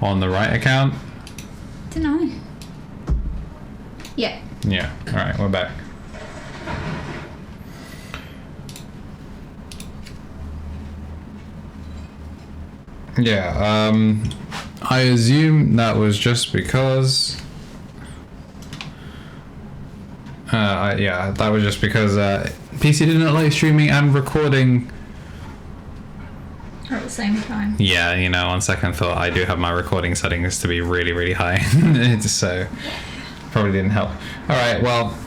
on the right account? Dunno. Yeah. Yeah. All right, we're back. Yeah. I assume that was just because. Yeah, that was just because PC didn't like streaming and recording. Or at the same time. Yeah, you know, on second thought, I do have my recording settings to be really, really high, so probably didn't help. All right, well,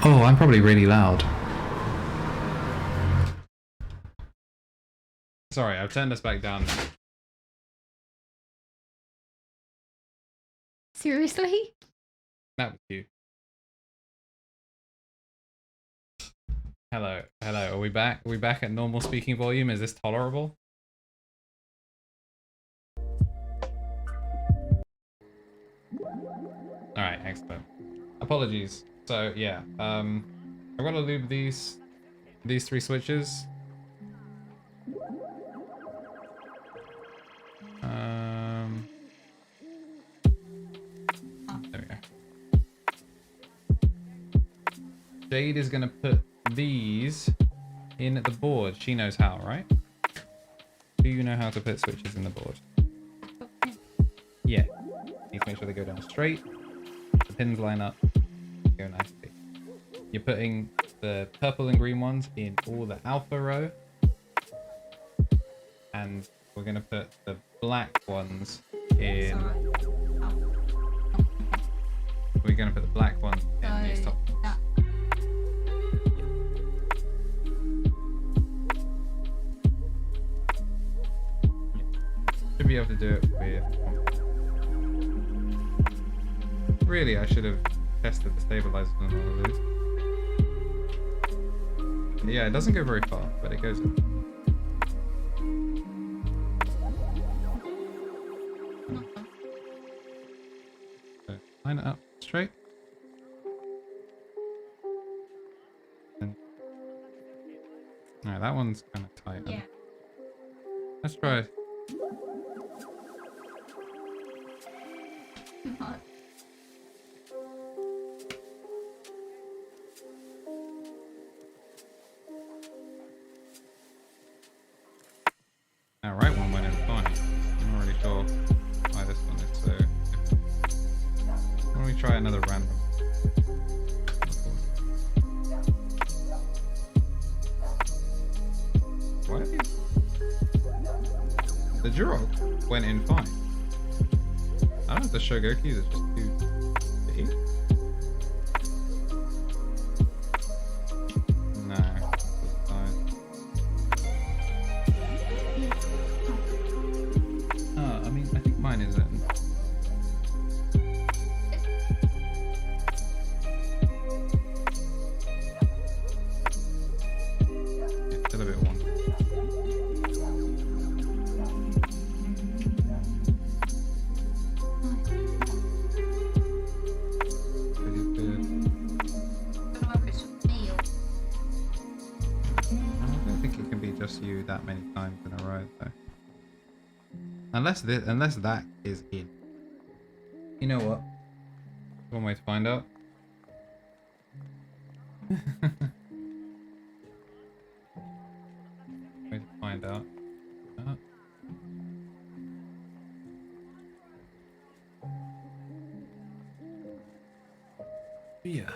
oh, I'm probably really loud. Sorry, I've turned us back down. Seriously? That was you. Hello, hello. Are we back? Are we back at normal speaking volume? Is this tolerable? All right, excellent. Apologies. So yeah, I've got to lube these 3 switches. There we go. Jade is gonna put these in the board. She knows how, right? Do you know how to put switches in the board? Yeah. Need to make sure they go down straight. The pins line up. Go nicely. You're putting the purple and green ones in all the alpha row. And we're going to put the black ones in... We're going to put the black ones in these top ones. Should be able to do it with... Really, I should have tested the stabilizers on all of these. Yeah, it doesn't go very far, but it goes in. So, line it up straight. Alright, that one's kind of tight. Yeah. Let's try it. That right one went in fine. I'm not really sure why this one is so different. Why don't we try another random? Why are these? The Jurok went in fine. I don't know if the Shogokis is just too big. No. I mean, I think mine is in. It's still a bit wonky. Just you that many times in a row though. Unless that is in. You know what? One way to find out. Way to find out. Yeah.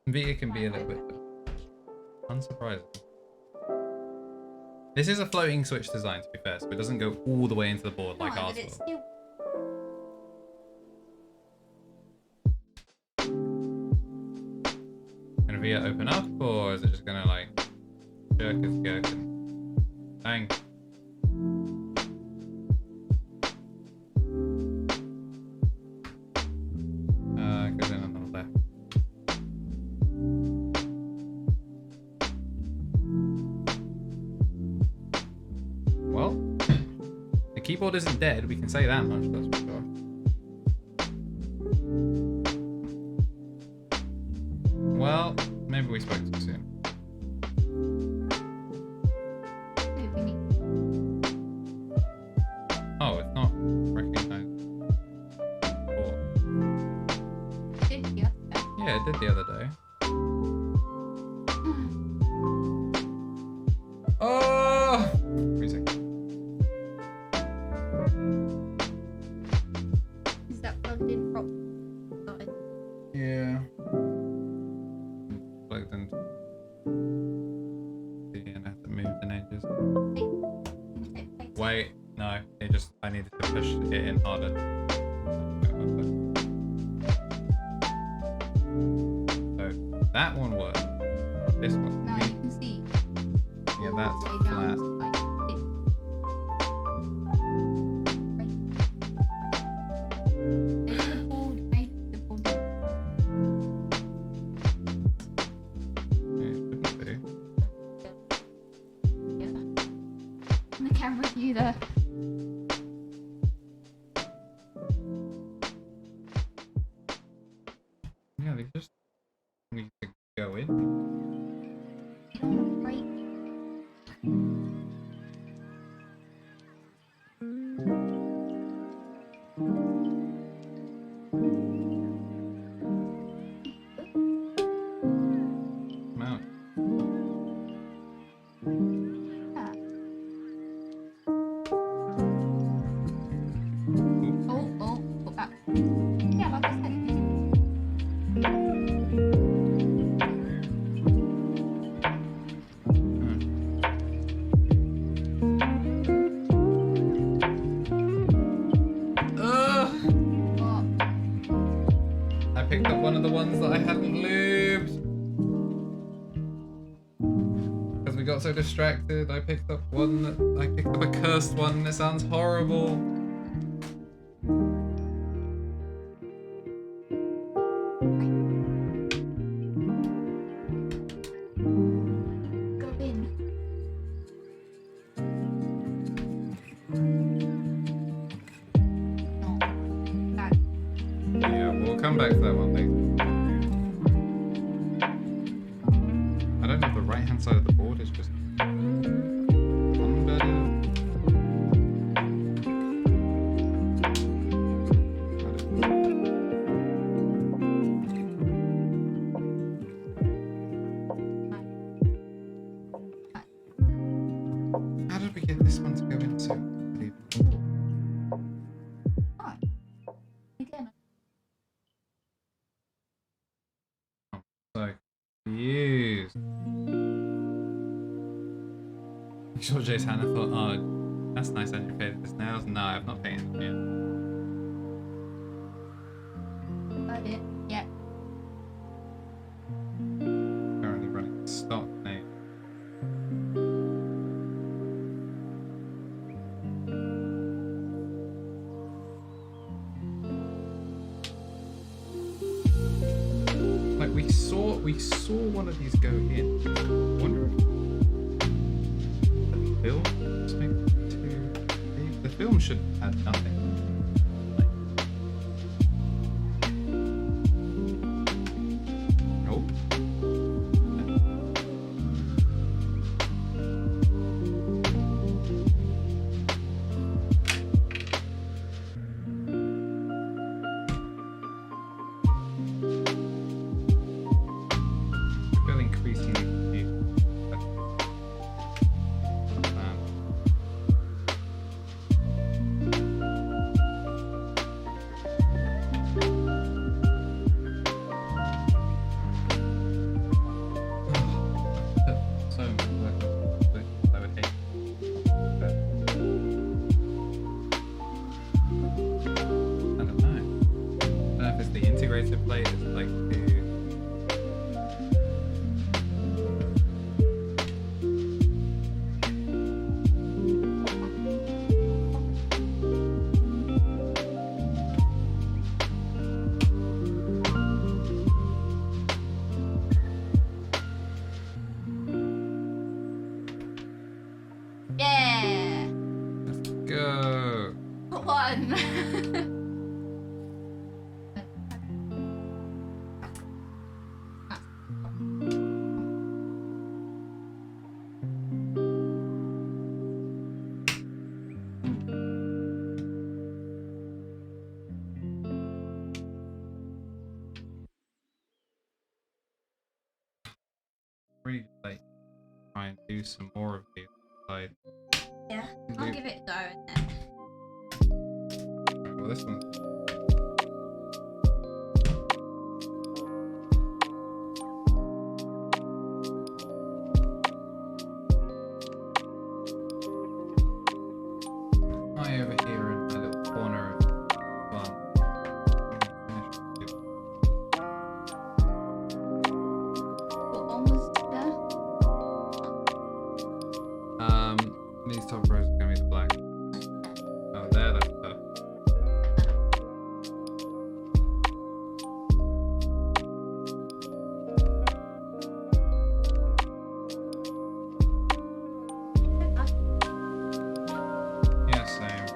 Vita can be a little bit unsurprising. This is a floating switch design, to be fair, so it doesn't go all the way into the board like ours will. Still... Gonna Vita open up, or is it just gonna like jerk his gherkin? Bang. Goes in on the left. Well, the keyboard isn't dead, we can say that much, that's for sure. Well, maybe we spoke too soon. Maybe we need the other day. Oh! Wait a second. Is that plugged in properly? Yeah. Plugged in. And I have to move the edges. Wait, no. I needed to push it in harder. So that one worked. This one. No, you can see. Yeah, that's Way flat. down, like this. There's the board, maybe the board. Yeah, it shouldn't be. Yeah. And the camera view there. Yeah, they just need to go in. Right. Mount. Put that. Yeah, like I said. What? I picked up one of the ones that I hadn't lubed. Because we got so distracted, I picked up a cursed one. It sounds horrible. Go in. No. That. Yeah, we'll come back to that one later. I don't know if the right hand side of the board is just one better. How did we get this one to go in so quickly? Oh. Again. So confused. I'm sure Jay's Hannah thought, oh, that's nice that you painted his nails. No, I've not painted them Got it. Yeah. yet. Currently running stock nail. Like we saw one of these go in. I wonder if the film just make two. The film should add nothing. Like, nope. Feel increasingly confused. So much work on this, I would hate. I don't know. I don't know if it's the integrated plate, it's like too. Yeah. Let's go. One. really like try and do some more of these. Like, Yeah, I'll give it a go then. well, this one's. I over here in my little corner of fun. What one was there? These top rows are gonna be the black. Oh, there, that's tough. Yeah, same.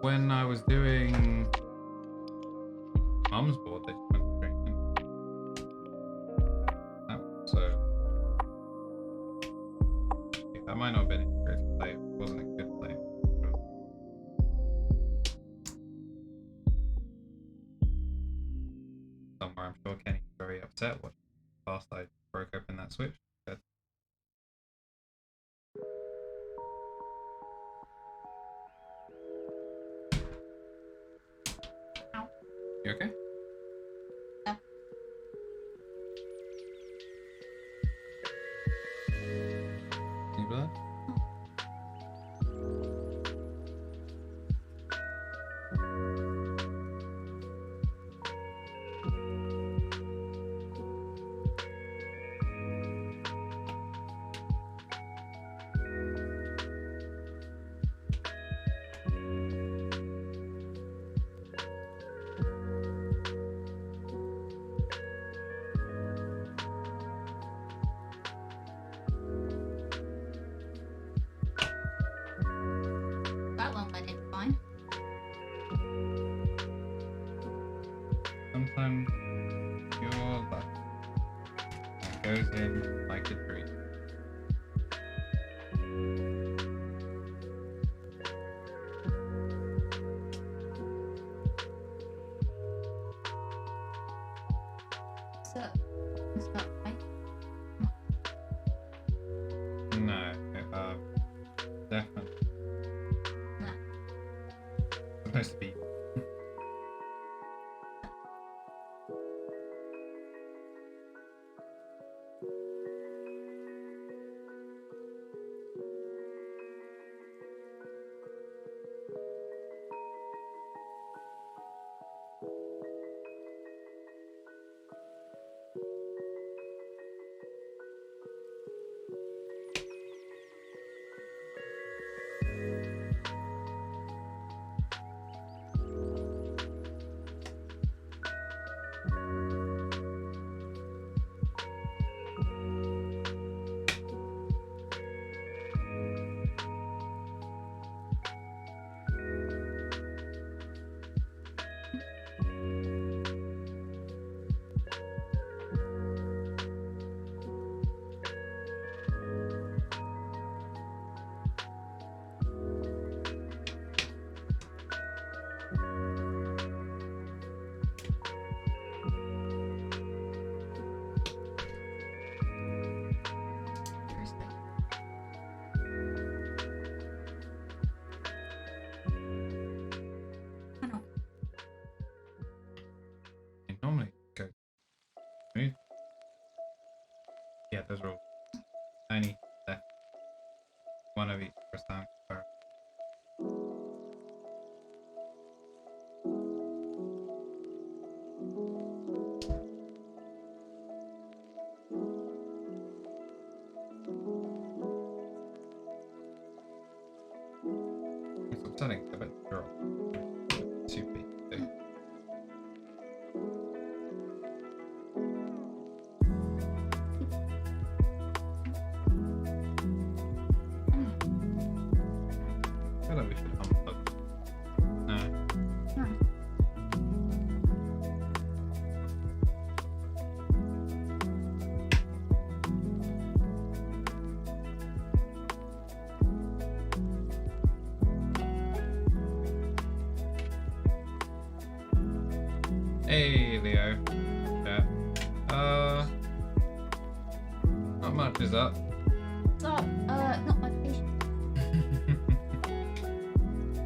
When I was doing Mum's board, they just went straight in. That might not have been a good play. It wasn't a good play. Somewhere, I'm sure Kenny's very upset what fast I broke open that switch. But Ow. you okay? Yeah. Any blood? That one went in fine. Sometimes your luck goes in like a dream. So, it's not right. No, definitely. No. Supposed to be. Seriously. I know. It normally goes smooth. Yeah, those are all tiny left. One of each first time. Something a bit draw. Super. I feel like we should unplug. No. Hey, Leo. Yeah. Not much is up. So, not my patient.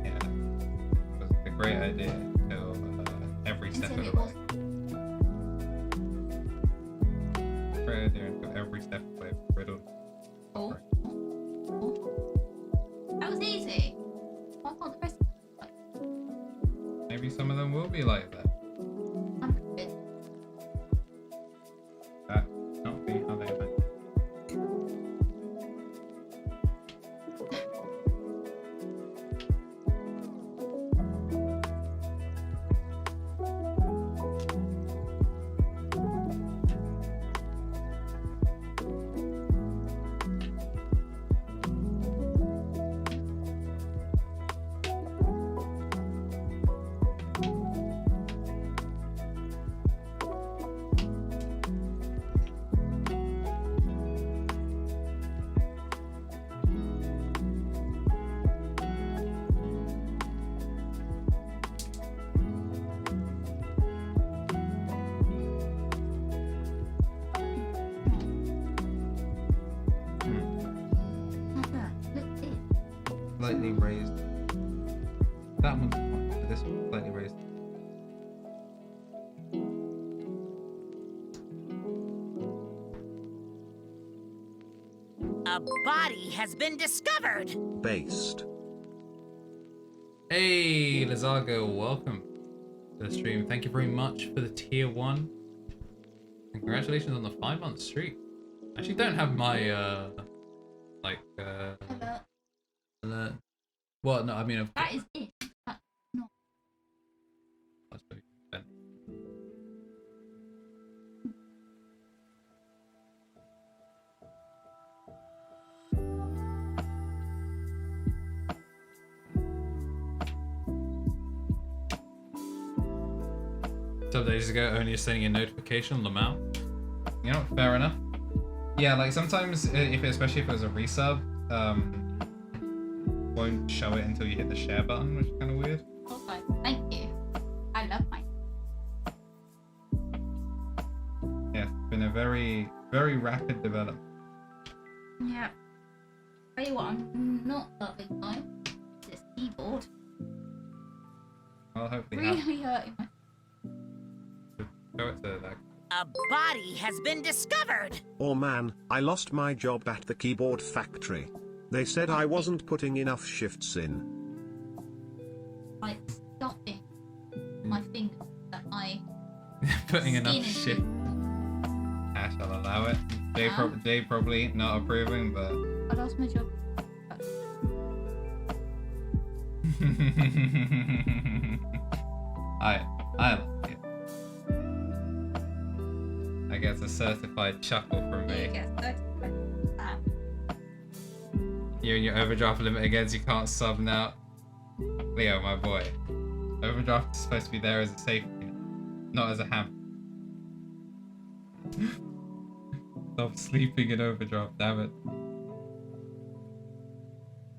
Yeah. It was a great idea until every step of the way. Great idea until every step of the way was riddled. Oh. That was easy. Why can't the rest of them? Maybe some of them will be like that. I'm convinced. That not be how they meant. Slightly raised. That one's fine, but this one's slightly raised. A body has been discovered. Based. Hey, Lazargo, welcome to the stream. Thank you very much for the tier 1. And congratulations on the 5-month streak. I actually don't have my, alert. Well, no, I mean, of course. That is it. That's not. That's what you said. Some days ago, only sending a notification on the mouth. You know, fair enough. Yeah, like sometimes, especially if it was a resub, won't show it until you hit the share button, which is kind of weird. Okay, thank you. I love my. Yeah, it's been a very, very rapid development. Yeah. Tell you what, I'm not loving though. This keyboard. Well, hopefully Really hurting my. show it to that. A body has been discovered. Oh man, I lost my job at the keyboard factory. They said I wasn't putting enough shifts in. Like stopping my fingers that I Putting enough skin shit. into. Ash, I'll allow it. Jay probably not approving, but. I lost my job. I like it. I guess a certified chuckle from me. Yes, that's You and your overdraft limit again, so you can't sub now. Leo, my boy. Overdraft is supposed to be there as a safety, not as a hammer. Stop sleeping in overdraft, damn it.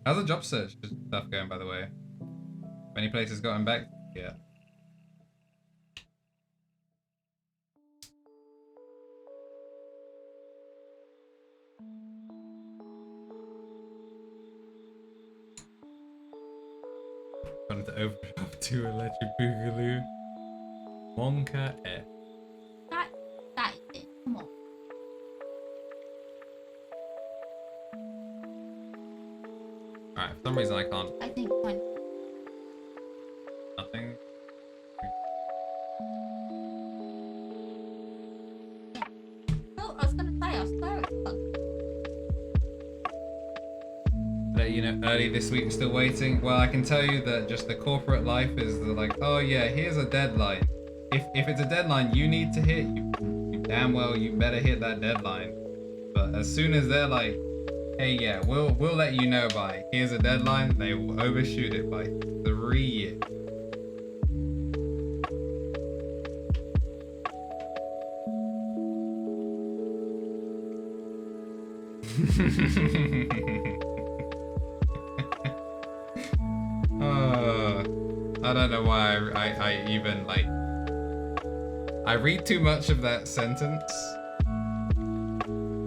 How's the job search stuff going, by the way? Many places gotten back? Yeah. Wanted to overdraft to Electric Boogaloo. Wonka F. that is it. Come on. Alright, for some reason I can't. I think fine. Nothing. Oh, I was gonna say, I swear it's fun. Let you know, early this week, still waiting. Well, I can tell you that just the corporate life is like, oh yeah, here's a deadline. If it's a deadline you need to hit, you damn well you better hit that deadline. But as soon as they're like, hey yeah, we'll let you know by here's a deadline, they will overshoot it by 3 years. I don't know why I even like I read too much of that sentence,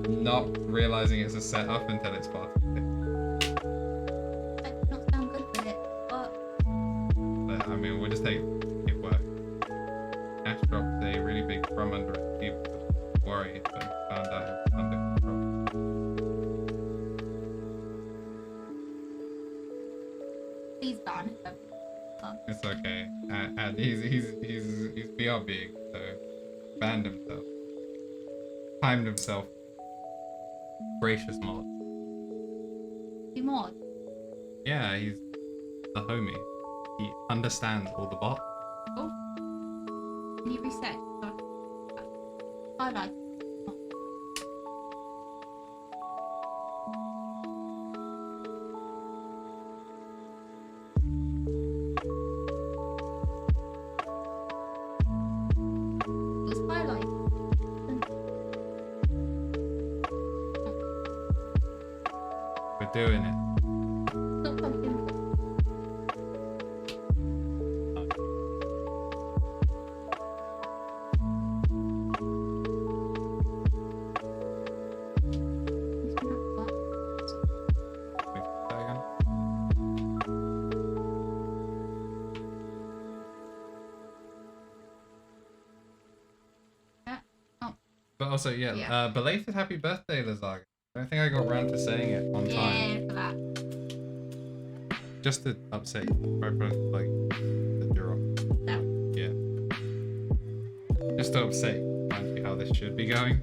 not realizing it's a setup until it's part of it. I do not sound good with it, but I mean, we'll just take it work. Ash dropped a really big crumb under his keyboard. Worried, but found out it was under control. please don't. It's okay. And he's BRB, so banned himself. Timed himself. Gracious mod. Be mod. Yeah, he's the homie. He understands all the bots. Oh. Can you reset? Highlight. Doing it. Not pumpkin. But also, yeah. Belated happy birthday, Lazarga. I don't think I got around to saying it on time. Yeah, for that. Just to upset you, right, bro? Like, that you're off. No. Yeah. Just to upset you, remind you how this should be going.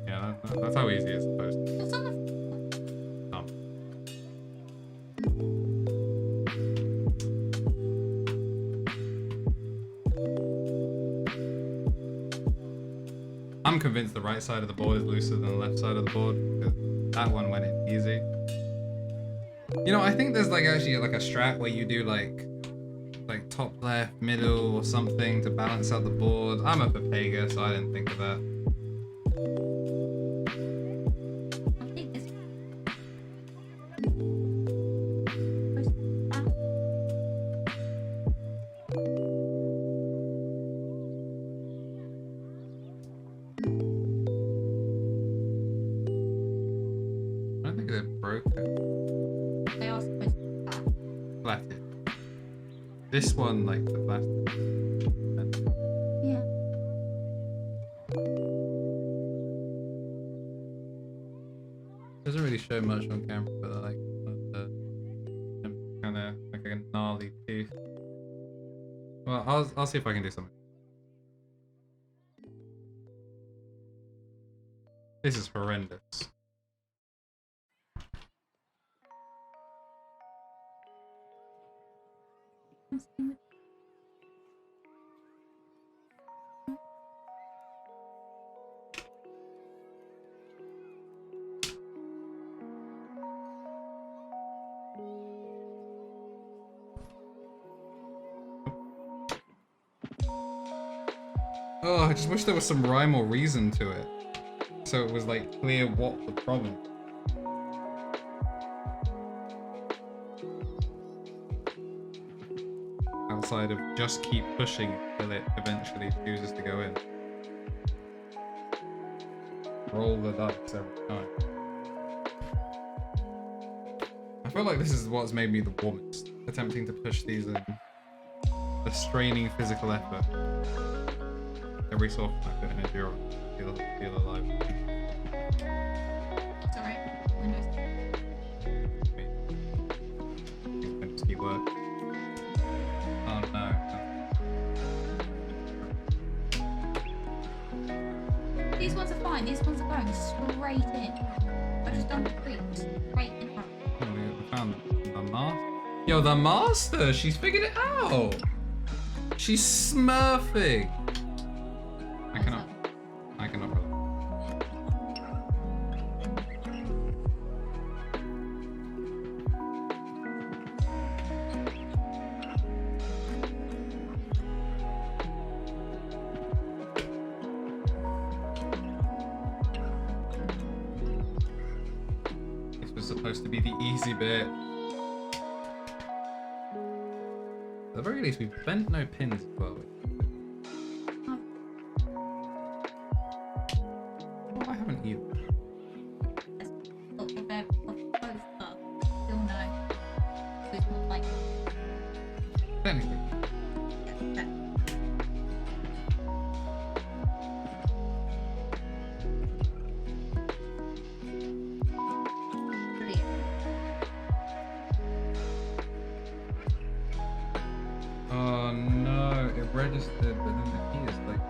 Yeah, that's how easy it's supposed to be. It's on the I'm convinced the right side of the board is looser than the left side of the board, because that one went in easy. You know, I think there's like actually like a strat where you do like top left, middle or something to balance out the board. I'm a Papega, so I didn't think of that. I think it's I don't think they're broken. they are supposed to be flat. Flatted. This one, like the plastic. Yeah. Doesn't really show much on camera, but like kind of like a gnarly tooth. Well, I'll see if I can do something. This is horrendous. Oh, I just wish there was some rhyme or reason to it. So it was like clear what the problem. Outside of just keep pushing till it eventually chooses to go in. Roll the dice every time. I feel like this is what's made me the warmest. Attempting to push these in. The straining physical effort. Every so often I put in a duo. Feel alive. It's alright. Windows. These things keep work. Oh no. ones are fine. These ones are going straight in. I've just done 3 straight in. Oh, we found the master. Yo, the master! She's figured it out! She's smurfing! I cannot. This was supposed to be the easy bit. At the very least, we've bent no pins as well. Well, I haven't either. Technically. Oh no, it registered, but then the key is like...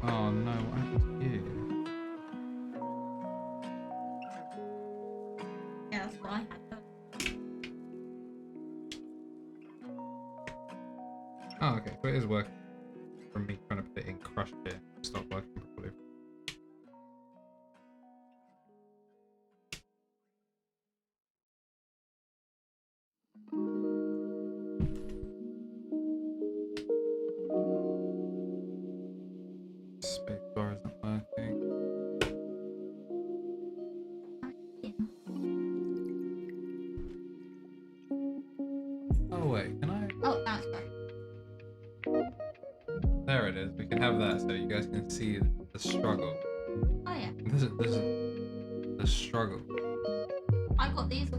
Oh no, what happened here? Yeah, that's what I had. Oh, okay, so it is working. From me trying to put it in crushed here. It's not working properly. Spacebar isn't working. Oh wait, can I? Oh, that's right. There it is. We can have that so you guys can see the struggle. Oh yeah. This is the struggle. I got these.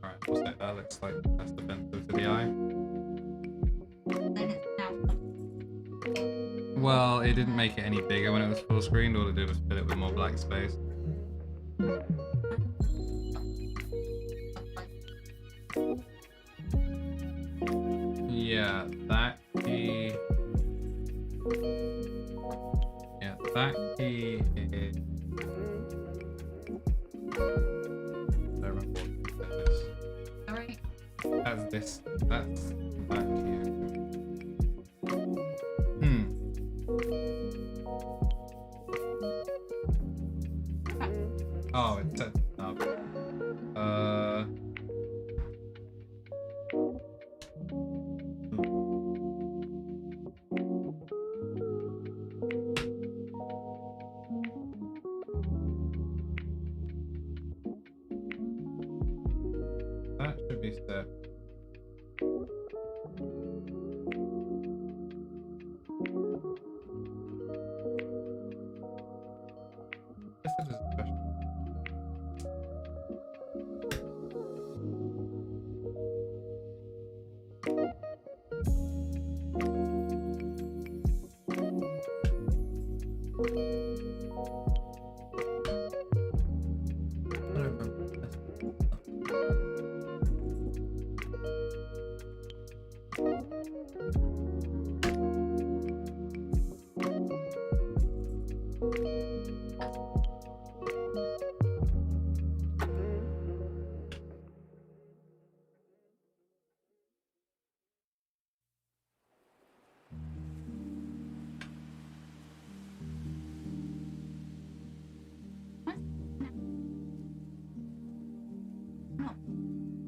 Alright, we'll say that looks like that's defensive to the eye. Then it's now. Well, it didn't make it any bigger when it was full screened. All it did was fill it with more black space. Yeah, that key. Yeah, that key is. I don't remember what that is. Alright. That's this. That's that key. Oh, it's set up. That should be set. This is special.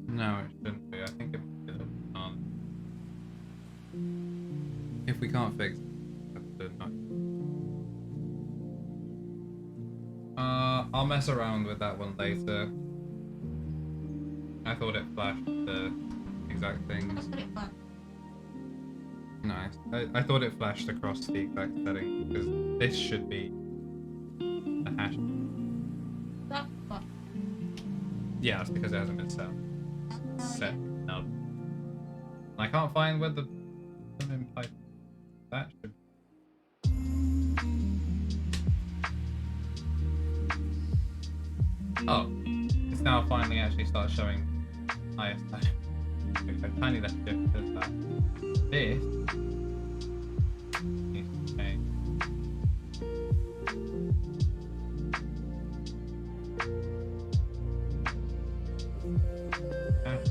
No, it shouldn't be. I think it might be on. If we can't fix it, that's not. I'll mess around with that one later. I thought it flashed the exact things. Nice. I thought it flashed across the exact setting because this should be the hash. Yeah, that's because it hasn't been set. No. I can't find where the pipe. That should. Oh, it's now finally actually started showing ISI. a tiny less shift does that. This needs to change. Hash.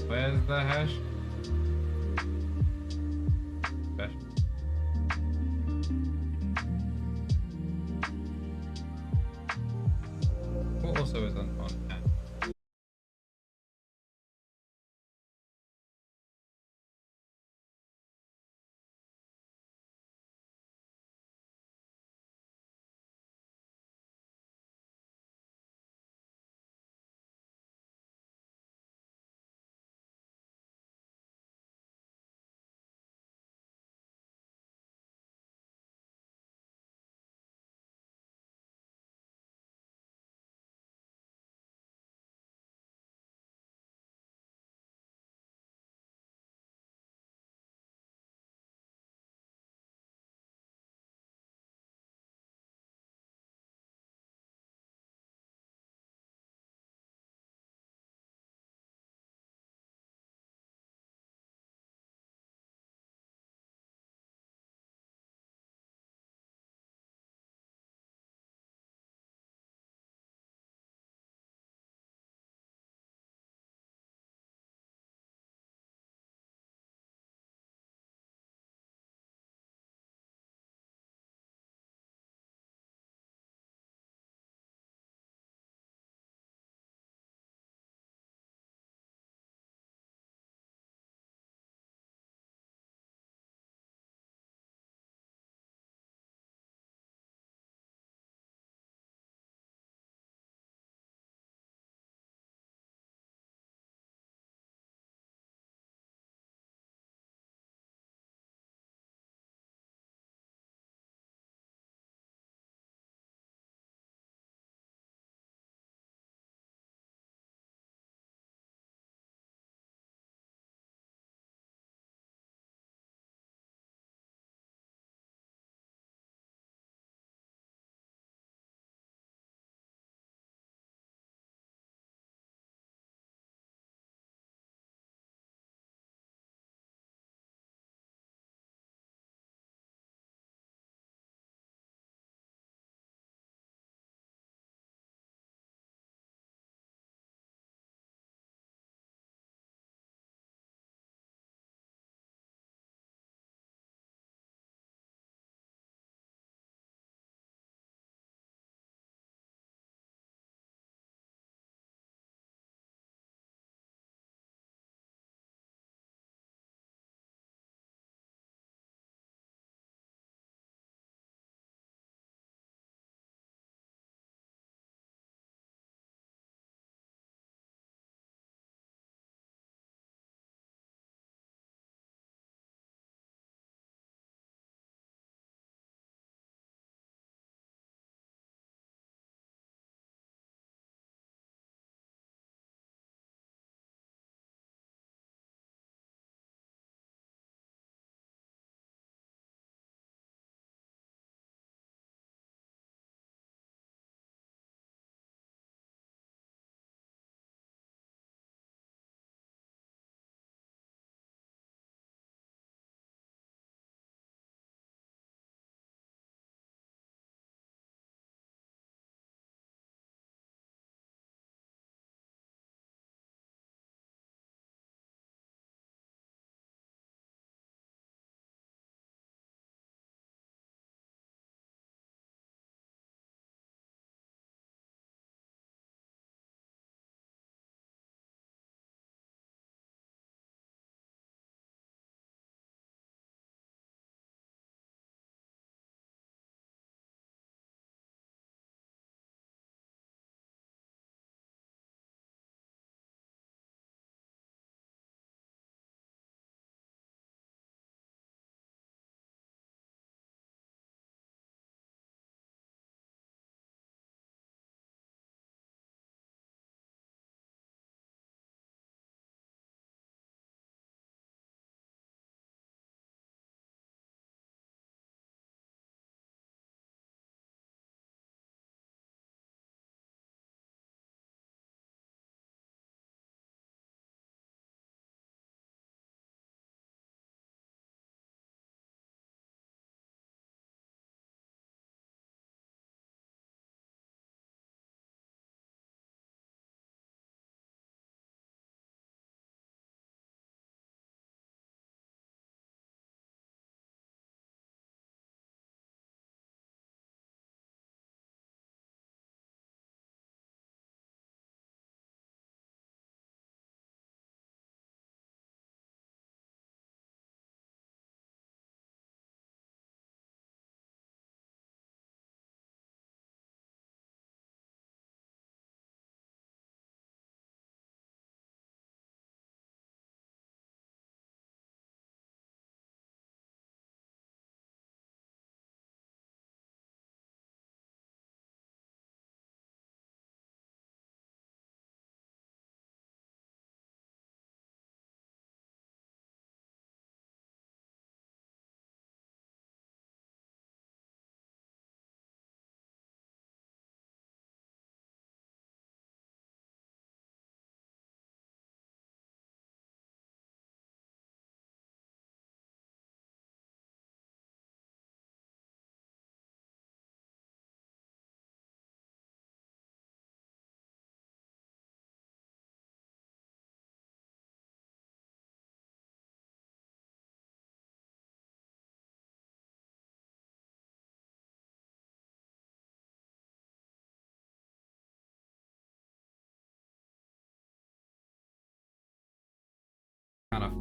Where's the hash? Hash. What also is on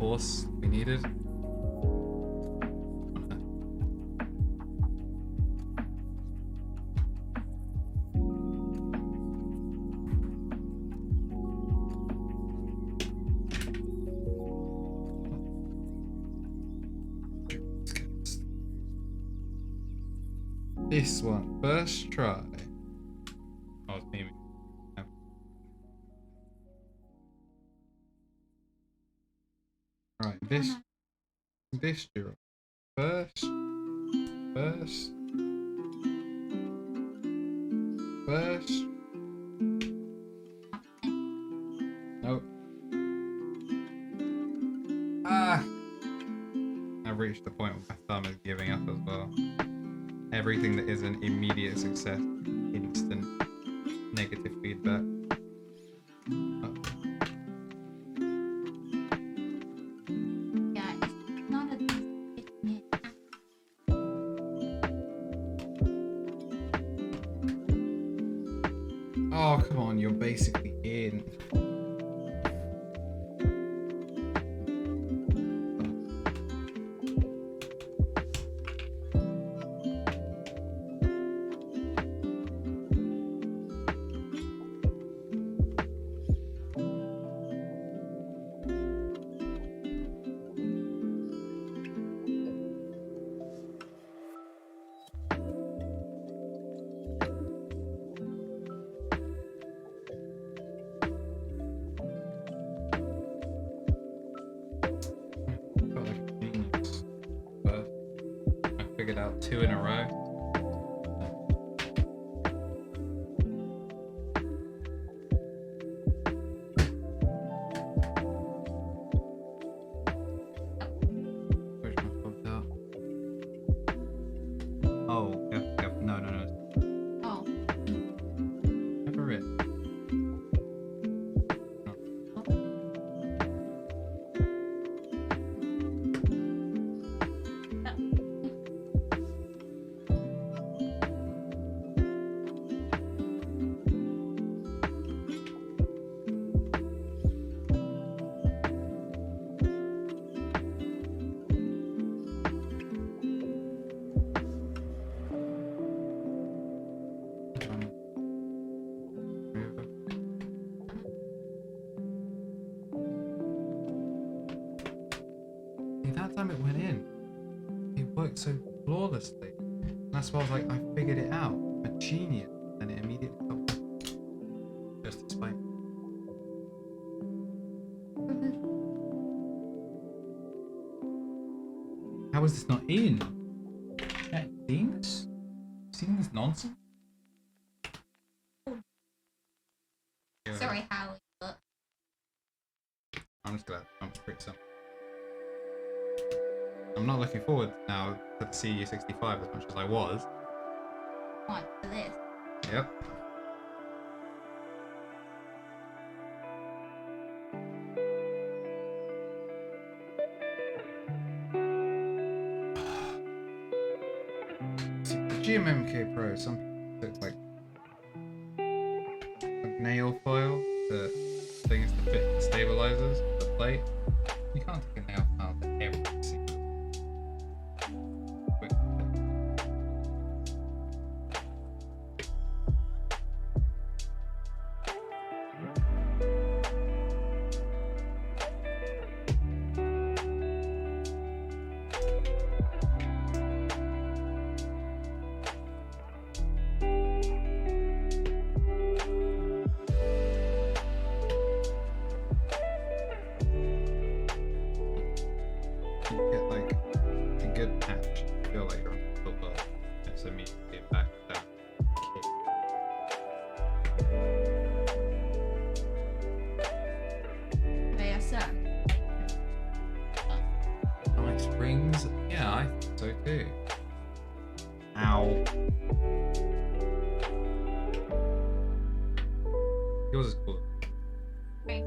force we needed. This one, first try. Oh, it's me. Right, this duo. First. Nope. Ah! I've reached the point where my thumb is giving up as well. Everything that is an immediate success, instant negative feedback. Oh. Yeah, it's none of these hit me. Oh, come on, you're basically in. Felt like a genius. But I figured out 2 in a row. Where's my fob out? Oh, yep. No. Oh, Never it. That time it went in. It worked so flawlessly. And that's why I was like, I figured it out. I'm a genius. And it immediately stopped. Just explain. How is this not in? Have you seen this? Seen this nonsense? sorry, Howie, but I'm just glad I'm pretty simple. I'm not looking forward now to the CU65 as much as I was. what for this? Yep. See, the GMMK Pro, some people took like a nail foil to things to fit the stabilizers, the plate. You can't take a nail file to every single quick thing. You get like a good patch. You feel like you're on football. It's immediately back down. ASM. Nice springs. Yeah, I think so too. Ow. Yours is cool. Okay.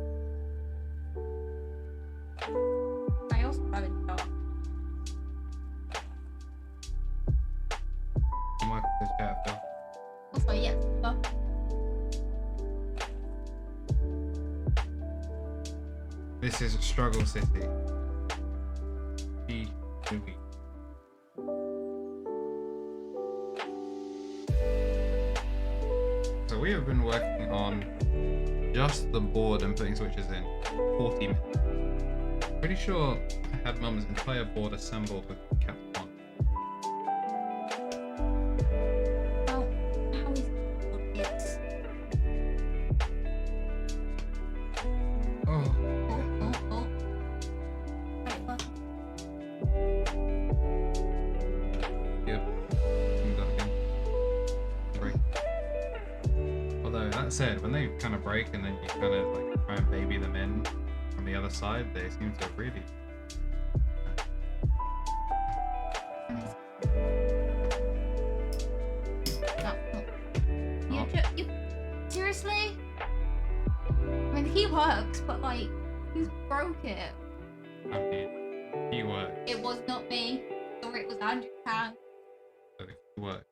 I also have a dog. I'm working this chat, Phil. Also, yes, but This is Struggle City. So we have been working on just the board and putting switches in 40 minutes. Pretty sure I had Mum's entire board assembled with cap on. Oh, how is it? Oh, Oh. Wait, what? yeah. Do that again. Break. Although that said, when they kind of break and then you kind of like try and baby them in from the other side, they seem to really. You seriously? I mean, he works, but like, who's broke it? I mean, he works. It was not me, or it was Andrew's hand. So he works.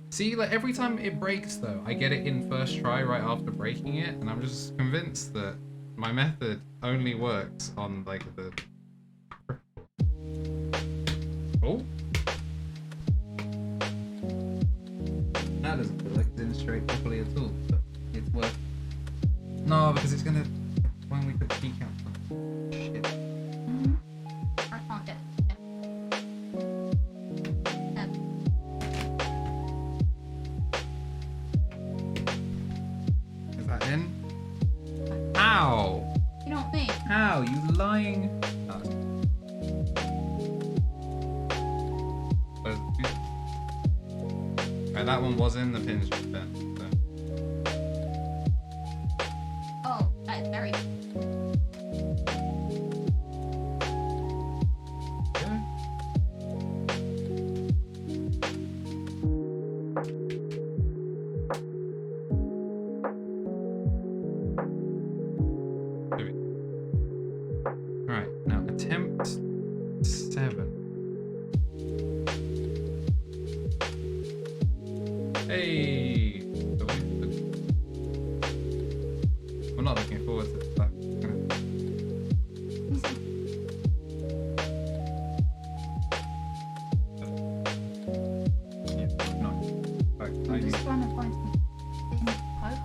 See, like every time it breaks though, I get it in first try right after breaking it, and I'm just convinced that my method only works on like the... Oh? That doesn't feel like it's in straight properly at all, but it's worth... No, because it's gonna... When we put the key count on. Shit. I can't get it. Is that in? How? You know what I mean? How? You lying... Oh. Right, that one was in, the pin's just bent. So. Oh, that is very. Yeah. Alright, now attempt 7. Hey! I'm not looking forward to that. Yeah, no. Right, I I'm need... just trying to find some hope.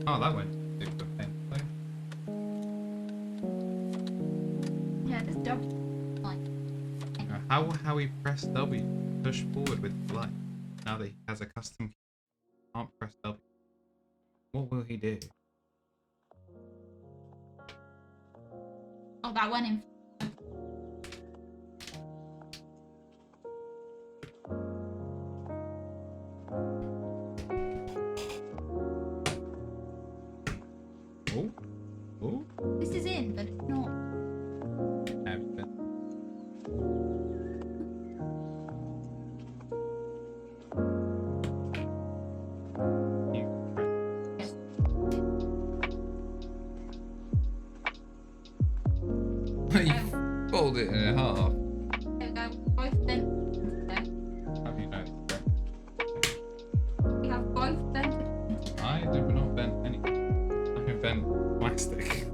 Oh, that went super pain. Yeah, this double. Like, How he pressed W, push forward with flight. Now that he has a custom key, can't press W. What will he do? oh, that went in. Oh, oh, This is in, but it's not. have you been? You press. Yes. You fold it in half. There we go. Both bent. There. Have you noticed? We have both bent. I have not bent anything. I have bent plastic.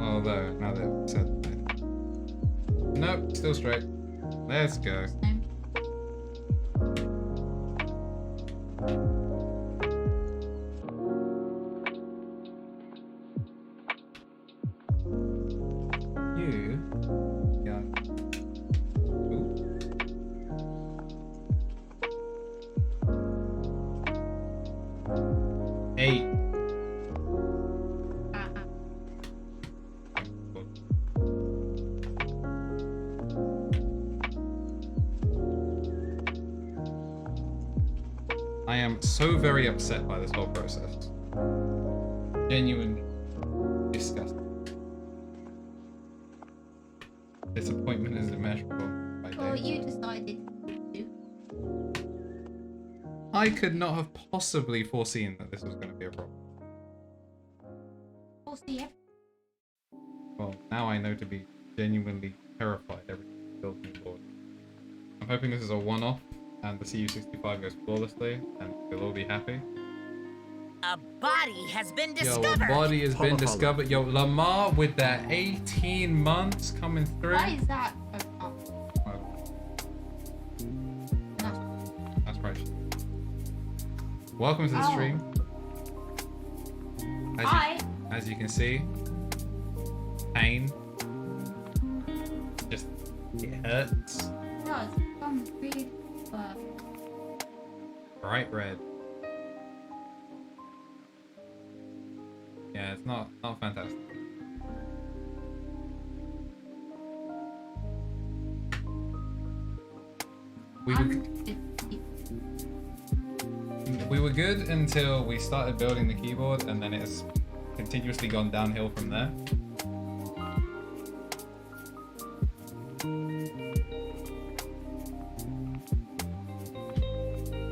Although, now that I've said that. Nope, still straight. Let's go. You got... Ooh. 8. I am so very upset by this whole process. Genuine disgust. Disappointment is immeasurable. Right. Well, you decided to. I could not have possibly foreseen that this was going to be a problem. We'll see everything. Well, now I know to be genuinely terrified every building board. I'm hoping this is a one-off and the CU65 goes flawlessly and we'll all be happy. A body has been Yo, discovered. a body has been Holla, holla. discovered. Yo, Lamar with that 18 months coming through. Why is that? Oh, That's right. Welcome to the Oh. stream. Hi. As you can see, pain. Just, it hurts. It does. Some really work. Bright red. Yeah, it's not fantastic. We were good until we started building the keyboard, and then it's continuously gone downhill from there.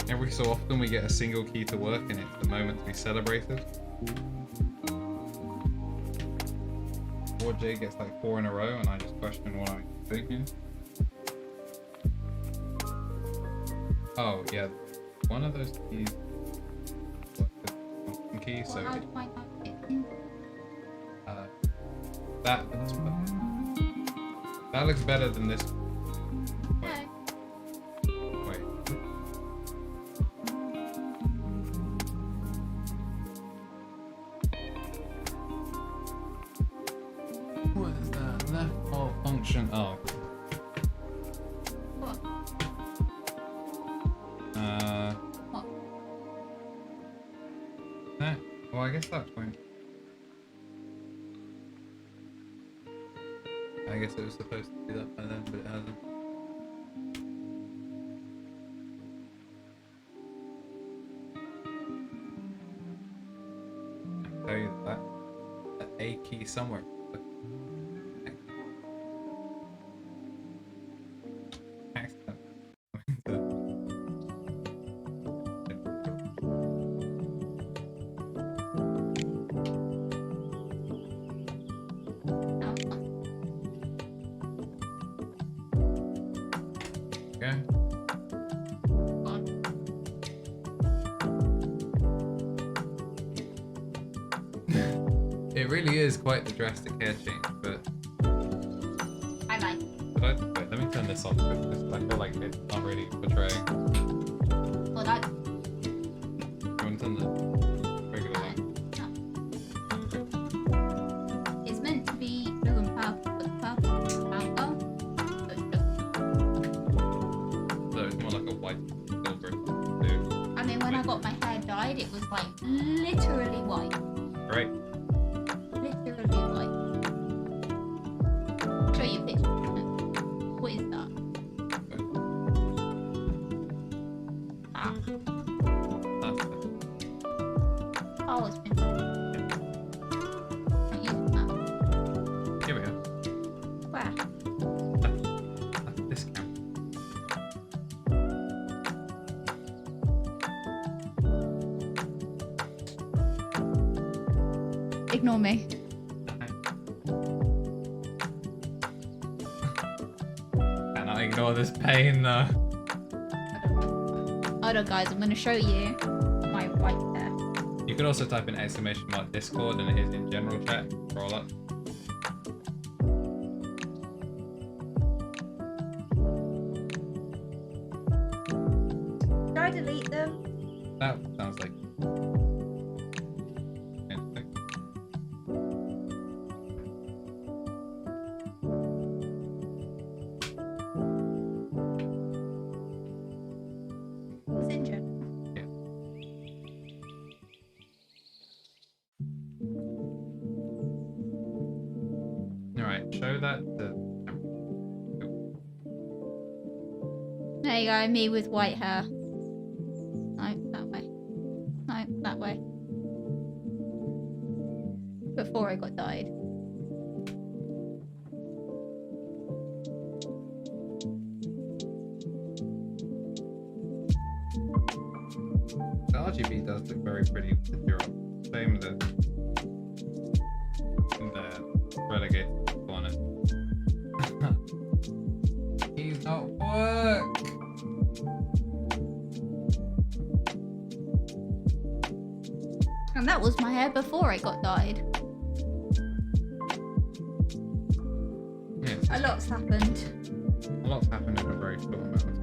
Every so often we get a single key to work, and it's the moment to be celebrated. 4J gets like 4 in a row, and I just question what I'm doing here. Oh yeah, one of those keys. Key, so How do I not get in? that looks better. That looks better than this. No. Wait. What is that? Left alt function. Oh. What? What? That. Well, I guess that's fine. I guess it was supposed to do that by then, but it hasn't. I'll tell you that A key somewhere. Okay. It really is quite the drastic hair change, but I like. wait, let me turn this on because I feel like it's not really portraying. Well, that. You want to turn the regular light? It's meant to be blue and purple, but purple is purple. So it's just. So it's more like a white silver blue. I mean, when I got my hair dyed, it was like literally white. Right. Literally white. Show you a picture. What is that? Ah. That's Oh, it's been. Not using that. Here we go. Where? That's this camera. Ignore me. Cannot ignore this pain though. Hold on, guys. I'm gonna show you my white hair. You could also type in !mark Discord and it is in general chat. Roll up. Should I delete them? That sounds like. Interesting. It's in general. Yeah. Alright, show that to. There you go, me with white hair. No, that way. No, that way. Before I got dyed. was my hair before it got dyed. Yeah, A lot's happened. a lot's happened in a very short amount of time.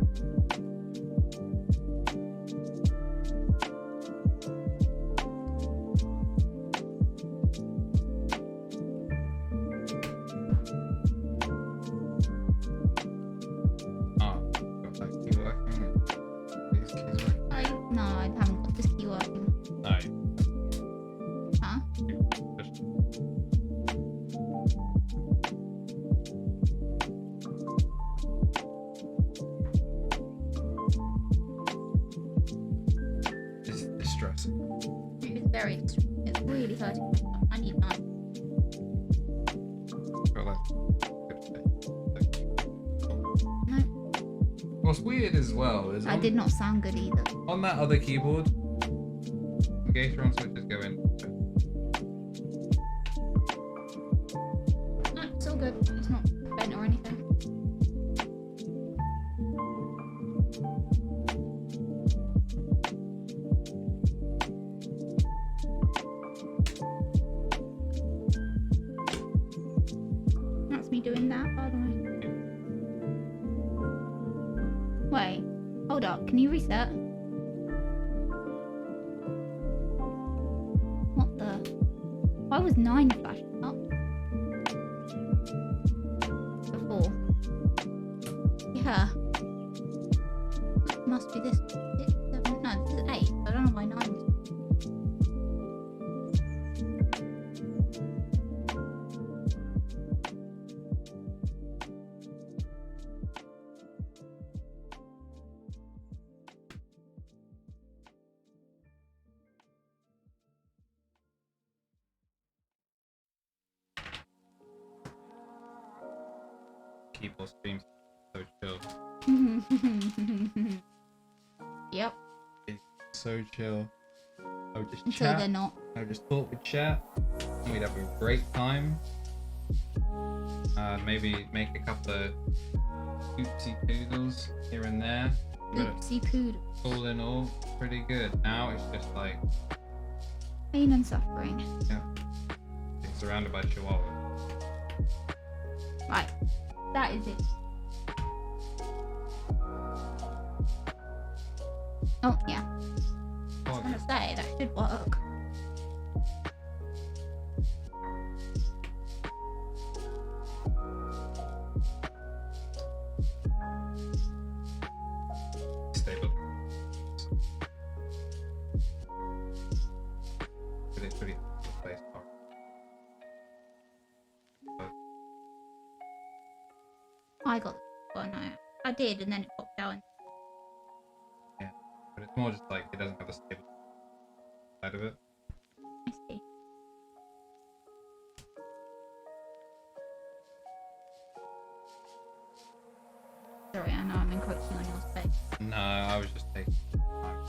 No, I haven't got this key working. No. Huh? It's distressing. It's really hurting. I need none. Feel like No, what's weird as well is I did not sound good either. on that other keyboard, the Gateron switches go in. No, it's all good. It's not bent or anything. That's me doing that, by the way. Wait, hold up. Can you reset? What the? Why was 9 flashing up? Before. Yeah. It must be this 6, 7, no, this is 8. I don't know why 9 was. Keyboard streams so chill. Yep. It's so chill. I would just Until they're chat. not. I would just talk with chat. And we'd have a great time. Maybe make a couple of oopsie poodles here and there. But Oopsie poodle. all in all, pretty good. Now it's just like, Pain and suffering. yeah, being surrounded by chihuahuas. Right. That is it. Oh, yeah. I was gonna say, that should work. Stable. Pretty place. I got well, no. I did, and then it popped out. Yeah, but it's more just like it doesn't have a stable side of it. I see. Sorry, I know I'm encroaching on your space. No, I was just taking time.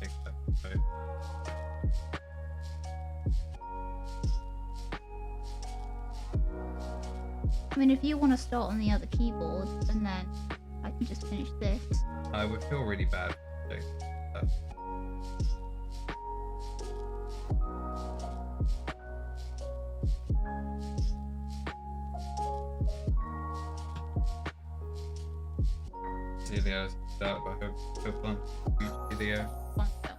Take that photo. I mean, if you want to start on the other keyboard, and then I can just finish this. I would feel really bad doing that. Videos out, but hope fun. Huge video. One go.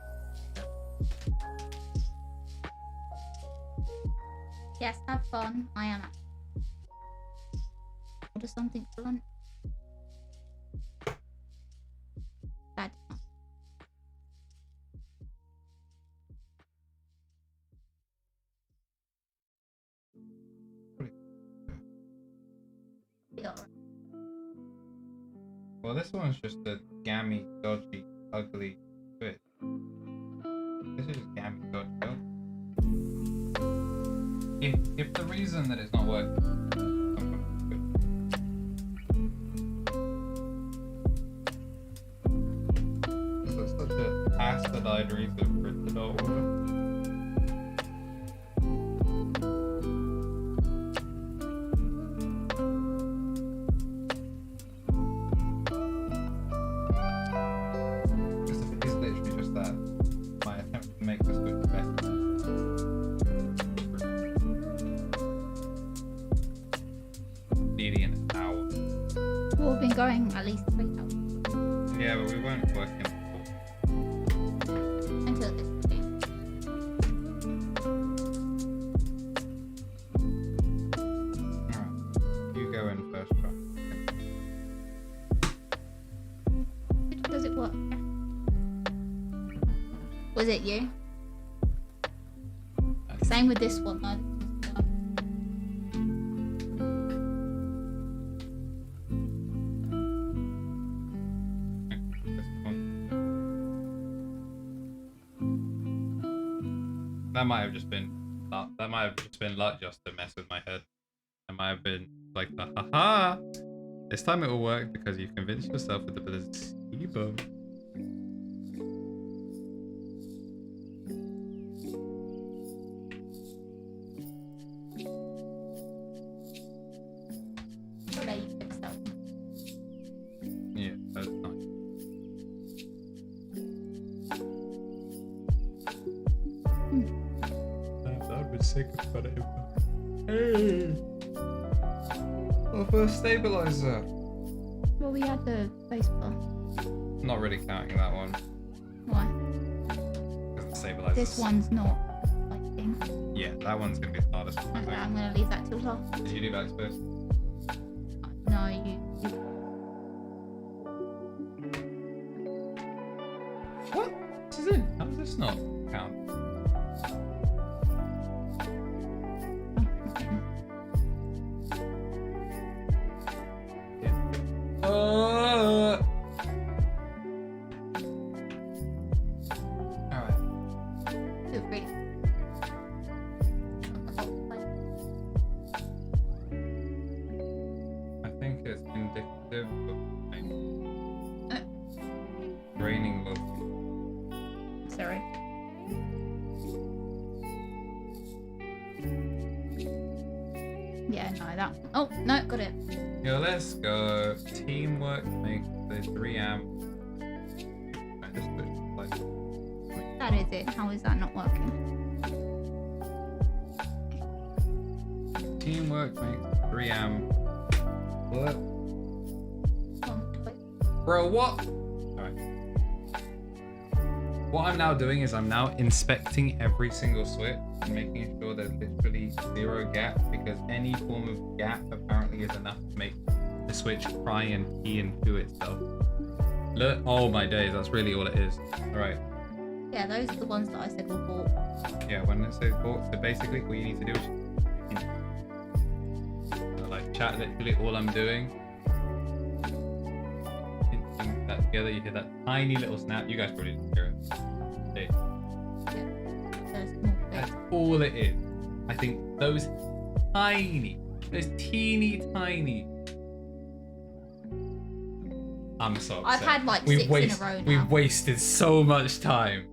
Yes, have fun. I am. Order something for lunch. Bad. Be alright. Well, this one's just a gammy, dodgy, ugly bit. This is just gammy, dodgy, ugly. If the reason that it's not working, so it's such a acidized reason for it to not work. It's literally just that. My attempt to make the switch better. been going at least 3 hours. Yeah, but we weren't working. Until this game. Alright. You go in first, try. Does it work? Was it you? Same with this one though. That might have just been luck. That might have just been luck just to mess with my head. That might have been like the haha. This time it will work because you've convinced yourself with the placebo. There you fixed that. Yeah, that's nice. That would sick about it. Hey! Our first stabilizer. Well, we had the baseball. Not really counting that one. Why? Because the stabilizer. This one's not fighting. Yeah, that one's gonna be the hardest one. I Okay, think. I'm gonna leave that till last. Did you do that first? No, you. What? This is in. How does this not count? Alright. Feel free. I think it's indicative of raining low. Sorry. Yeah, no, that. Oh, no, got it. Yo, let's go. Teamwork makes the 3 amp. Right, this looks like That is it. How is that not working? teamwork makes 3 amp. What? Oh, wait. Bro, what? Alright. What I'm now doing is I'm now inspecting every single switch and making sure there's literally 0 gap, because any form of gap apparently is enough to make the switch cry and pee and poo itself. Look, oh my days, that's really all it is. Alright. Yeah, those are the ones that I said were bought. Yeah, when it says bought, so basically all you need to do is like chat, literally all I'm doing. Hinting that together, you hear that tiny little snap. You guys probably didn't hear it. See? Those small That's bits. all it is. I think those teeny tiny. I'm so upset. I've had like 6 in a row now. We've wasted so much time.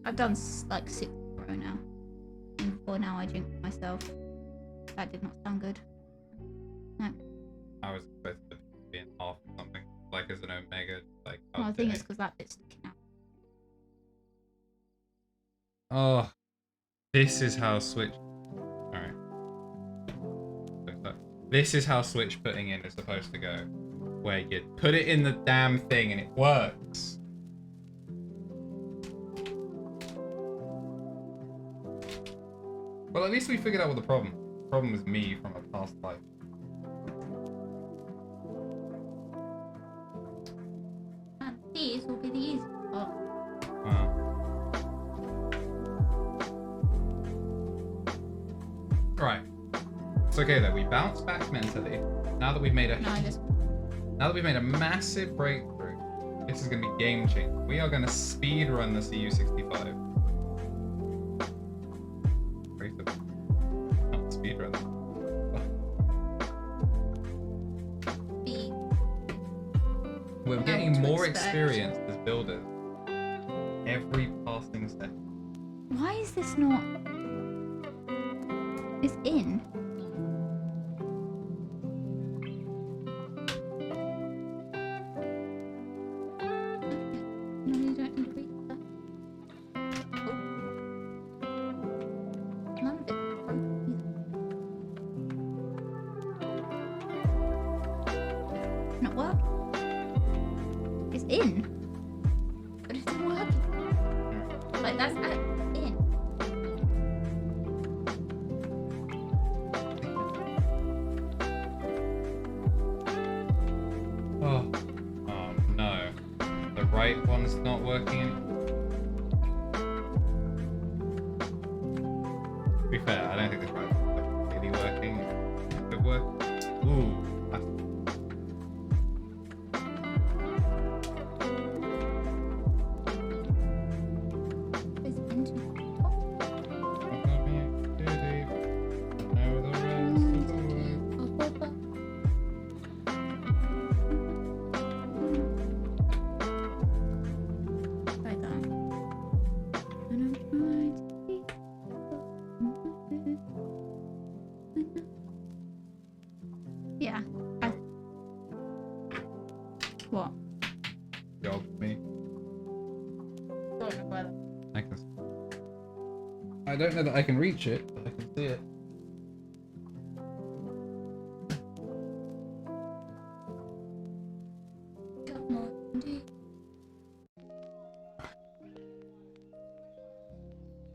I've done like 6 in a row now. And before now I jinxed myself. That did not sound good. No. I was expecting it to be an half or something, like as an omega, like. I think it's because that bit's sticking out. Oh, this is how switch. Alright. This is how switch putting in is supposed to go. Where you put it in the damn thing and it works. Well, at least we figured out what the problem. The problem was me from a past life. And these will be the easy part. Right. It's okay though. We bounce back mentally. Now that we've made a now that we've made a massive breakthrough, this is going to be game changing. We are going to speed run the CU65. Not speed run. We're getting more experience as builders every passing second. Why is this not? It's in. No, you don't need to read that. Oh. None of it broke either. Not working. It's in. But it's not working. Like, that's in. Oh. Oh no. The right one's not working. To be fair, I don't think the right one's really working. If it works. Ooh. It's into the top. Like that. And I'm trying to be. Yeah. What? Job me. Don't know whether. I don't know that I can reach it, but I can see it. Come on, dude.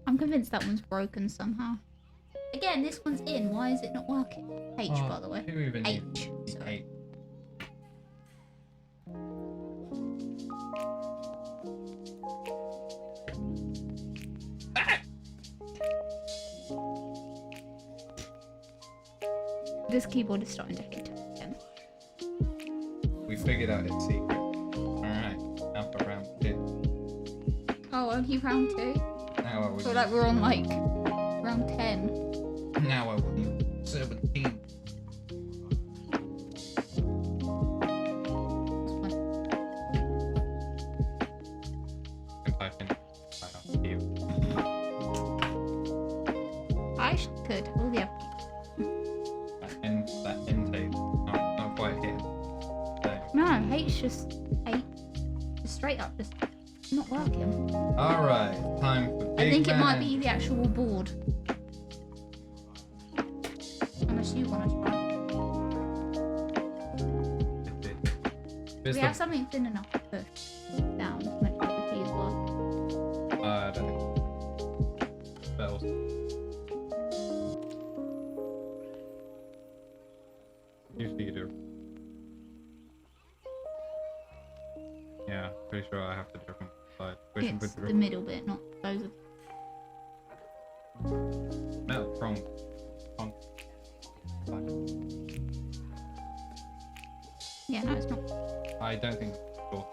I'm convinced that one's broken somehow. Again, this one's in. Why is it not working? H, by the way. Who even H. needs Sorry. H? This keyboard is starting to hit again. We figured out its secret. Alright, now for round 2. Oh, only round 2? Now I I will feel like we're on like round 10. Now I will use 17. I could. Oh, yeah. That intake, not quite hitting. So. No, H just H. Just straight up, just not working. Alright, time for big I think it might man. be the actual board. Unless you want to try. Is We the- have something thin enough to push down to make sure the keys work. I don't think. Bells. Usually you do. Yeah, pretty sure I have to do from the side. Which one It's would the middle bit, not those. No, from side. Yeah, no, it's not. I don't think it's cool.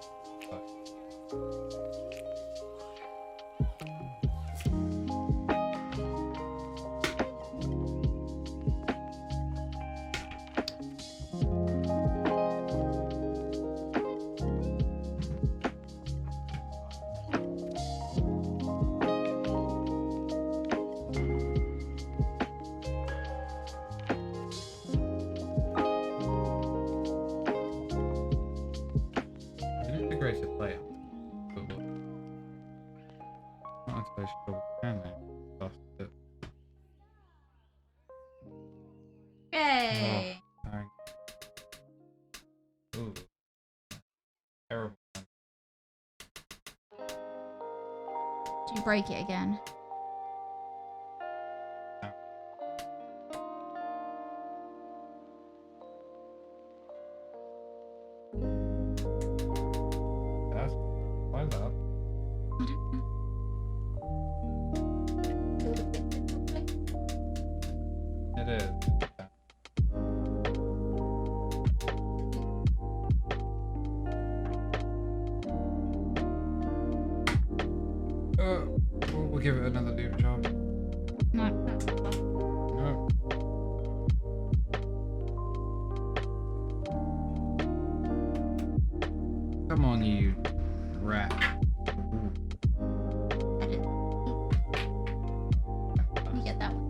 Yay! Ooh. Terrible. Did you break it again? That's why is that? It is. We'll give it another loop job. No, that's not bad. No. Come on, you rat. Edit. Let me get that one.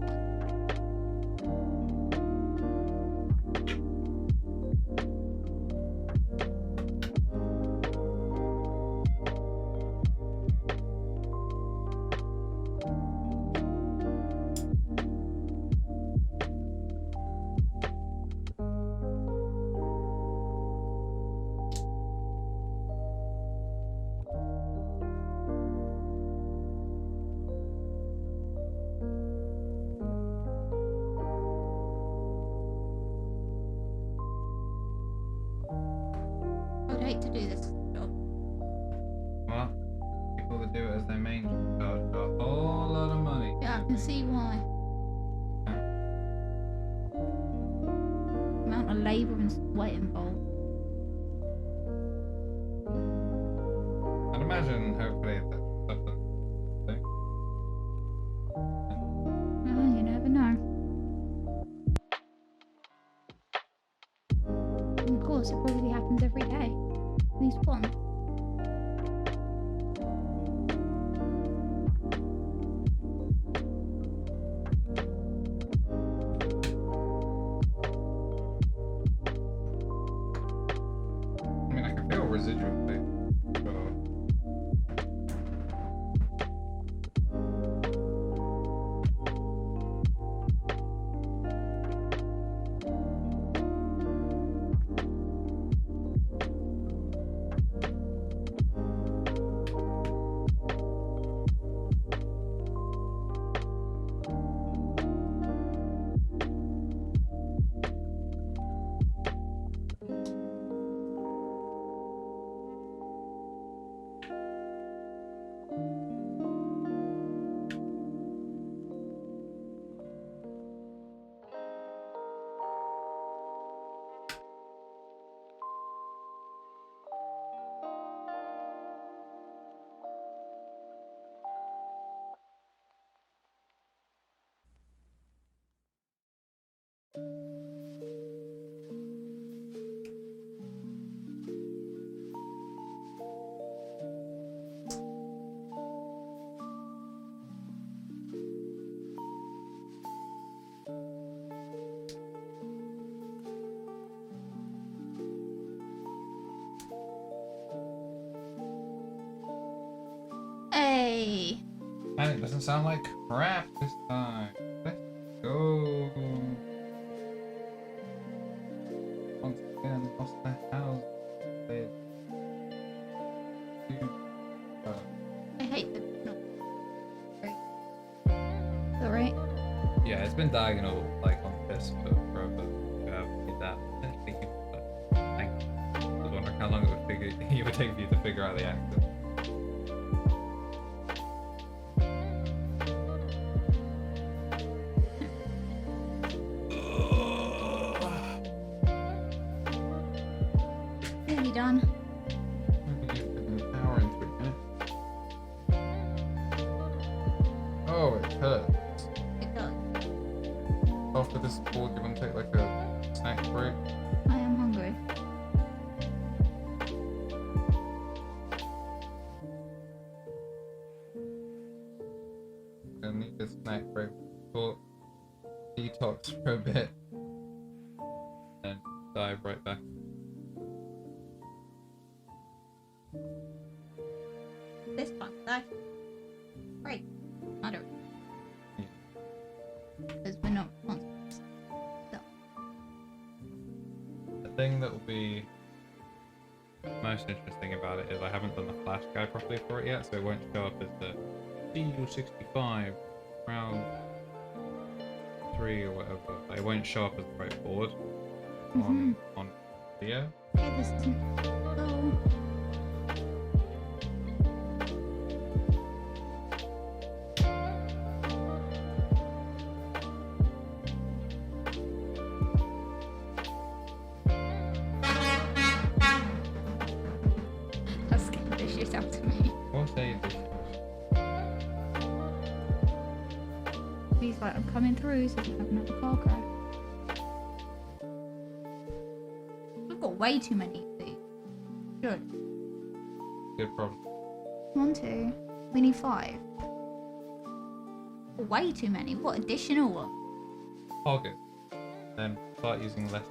amount of labour and sweat involved. I'd imagine, hopefully, that stuff that thing. Oh, you never know. And of course, it probably happens every day. At least once. I mean, I can feel residual thing. Sure. Hey! And it doesn't sound like crap this time. Let's go. Once again, lost the house. I hate the no. Alright. Yeah, it's been diagonal like on this for a bit. Did that. Thank you. I was wondering how long it would take for you to figure out the accent. Nearly done. Maybe you put an hour into it, innit? Oh, it hurts. It does. After this call, do you want to take like a snack break? I am hungry. I need a snack break. Talk, detox for a bit, and dive right back. This one's actually great. I don't. Because we're not responsible. So. The thing that will be most interesting about it is I haven't done the flash guide properly for it yet, so it won't show up as the CU65 round 3 or whatever. It won't show up as the right board on video. Okay, this isn't. Oh. That scared the shit out of me. What say this? He's like, I'm coming through, so we have another car crash. We've got way too many of these. Good. Good problem. 1, 2. We need 5. Way too many. What additional one? Target. Then start using less.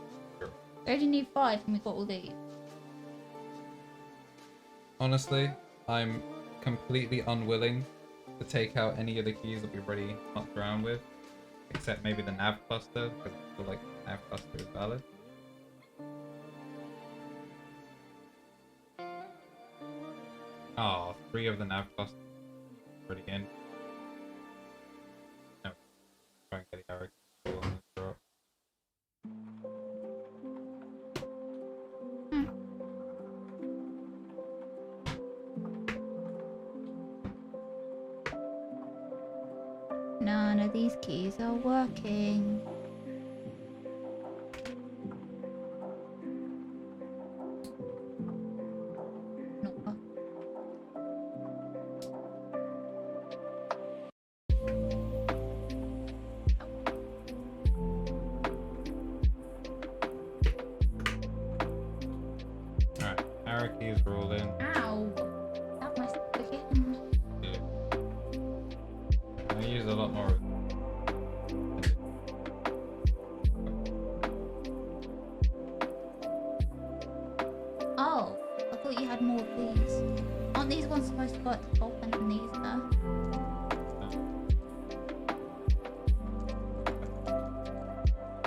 We only need 5 and we got all these. Honestly, I'm completely unwilling to take out any of the keys that we've already mucked around with, except maybe the nav cluster, because I feel like the nav cluster is valid. Oh, 3 of the nav clusters already in. No, try and get the arrow on the drop. None of these keys are working.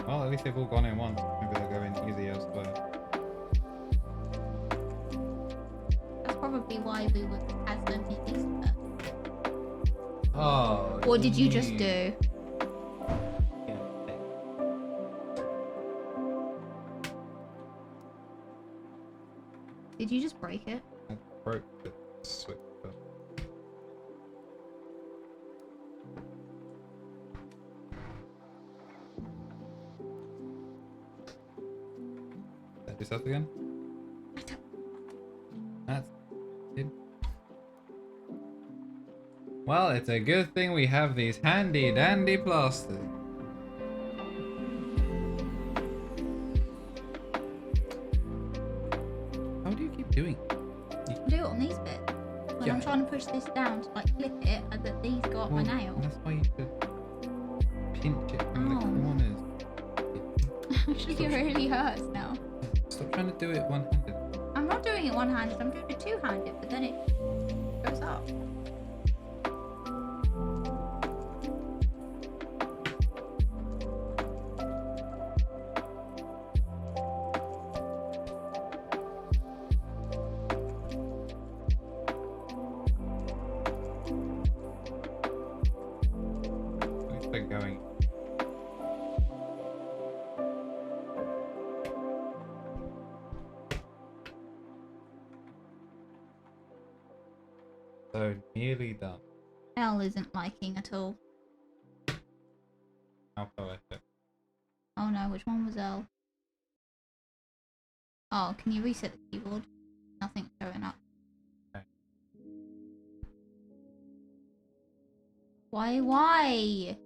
Well, at least they've all gone in once. Maybe they'll go in easy elsewhere. That's probably why we were as the biggest. Oh. What did you just do? Did you just break it? I broke the switch. But... That yourself again? That's good. Well, it's a good thing we have these handy dandy plasters. How do you keep doing it? Do it on these bits. When Yeah. I'm trying to push this down to like clip it, and that these go up my nail. That's why you should pinch it from the corners. Actually, it really hurts now. Stop trying to do it one-handed. I'm not doing it one-handed. I'm doing it two-handed, but then it goes up. At least they're going. So nearly done. L isn't liking at all. How poetic. Oh no, which one was L? Oh, can you reset the keyboard? Nothing's showing up. Okay. Why?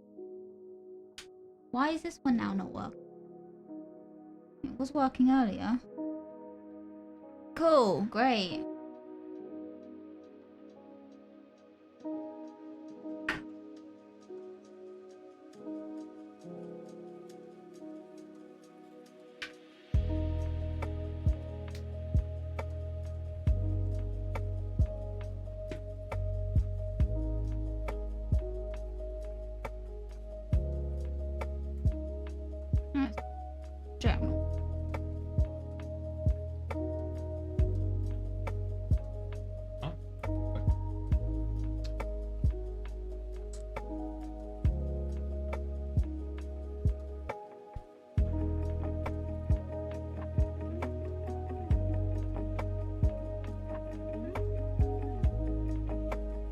Why is this one now not working? It was working earlier. Cool, great. Gem.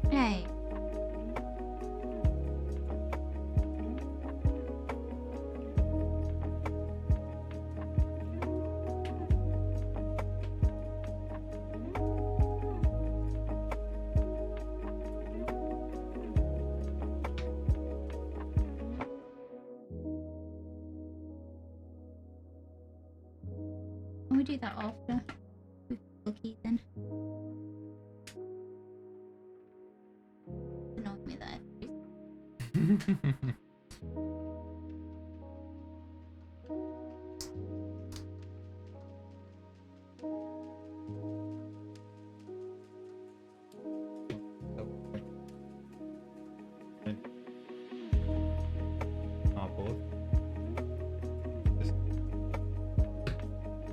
Hey. Can we do that after we put the keys in? Annoyed me there.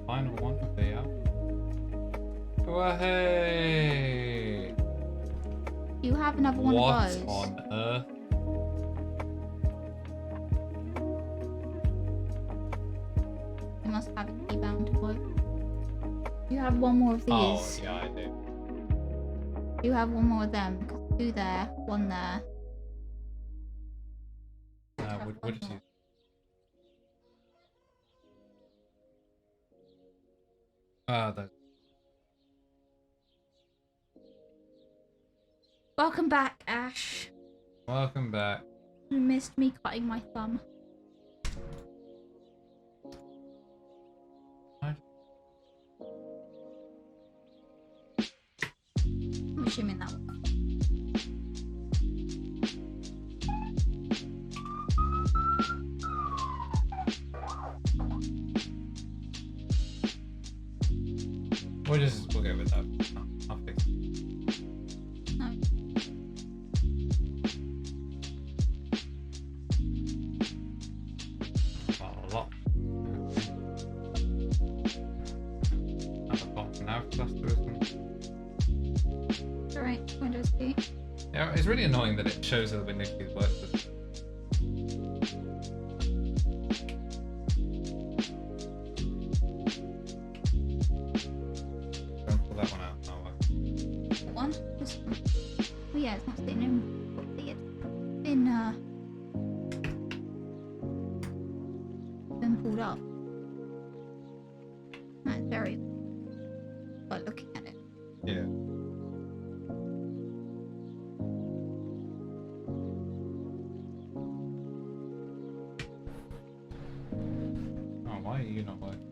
Final one there. Oh, hey! You have another one What of those. on earth? You must have a key bound to both. You have one more of these. Oh, yeah, I do. You have one more of them. Two there, one there. What did you? Ah, that. Welcome back, Ash. Welcome back. You missed me cutting my thumb. I'm assuming that one. We'll go with that. I'll fix it. No. Oh, lot. At the bottom nav cluster, isn't it? Alright, Windows key. Yeah, it's really annoying that it shows that the window key works. Don't pull that one out. Oh, well. What one? This one. Oh yeah, it's not sitting in properly. It's been pulled up. That's very by looking at it. Yeah. Oh, why are you not working?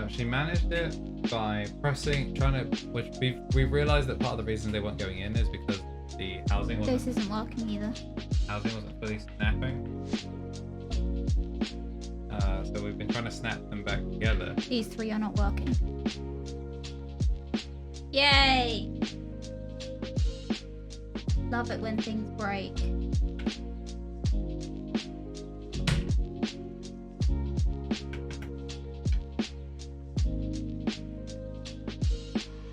She managed it by which we've realized that part of the reason they weren't going in is because the housing This isn't working either. wasn't fully snapping. So we've been trying to snap them back together. These three are not working. Yay! Love it when things break.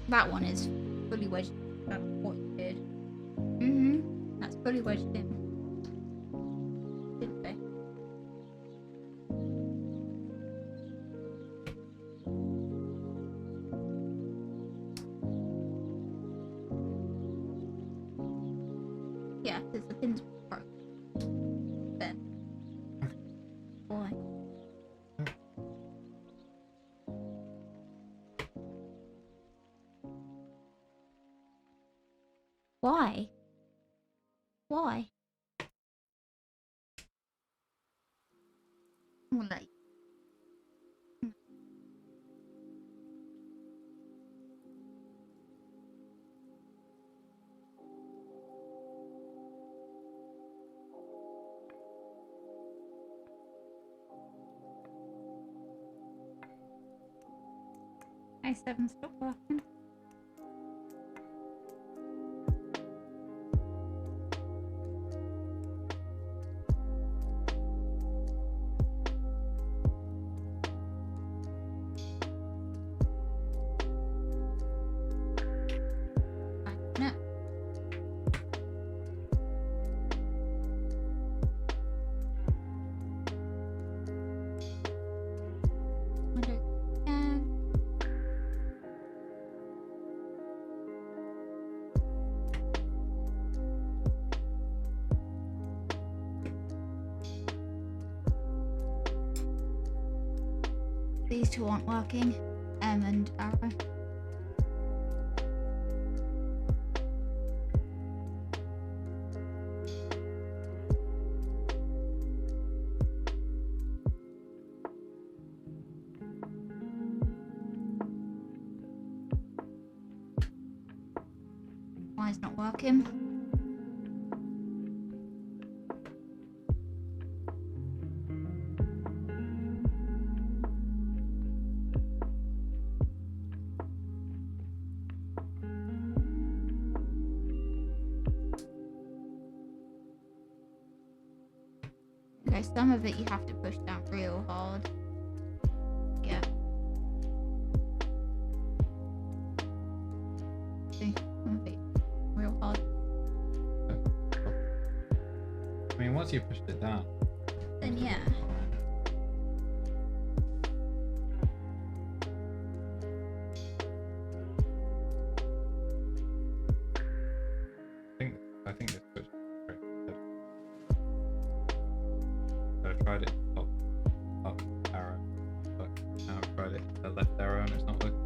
That one is fully wedged. That's what you did. That's fully wedged in. Didn't they? Yeah, because the pins broke. There. Why? Why? Why? I'm gonna let you. I7 stop working. No. These two aren't working. M and arrow. Why is not working? Okay, some of it you have to push down real hard. Yeah. See, some of it real hard. I mean, once you pushed it down. Then yeah. I think this switch is very good. So I tried it up arrow, but now I've tried it the left arrow and it's not working.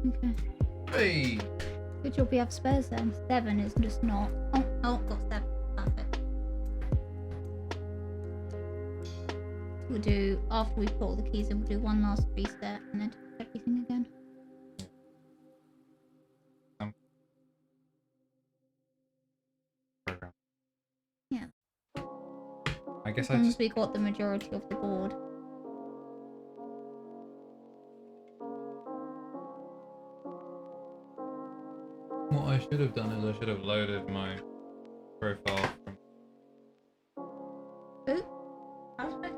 Okay. Hey! Good job we have spares then. 7 is just not. Oh, got 7. Perfect. We'll do, after we put all the keys in, we'll do one last reset and then do everything again. I guess As long as we got the majority of the board. should have done is I should have loaded my profile from. Ooh. How should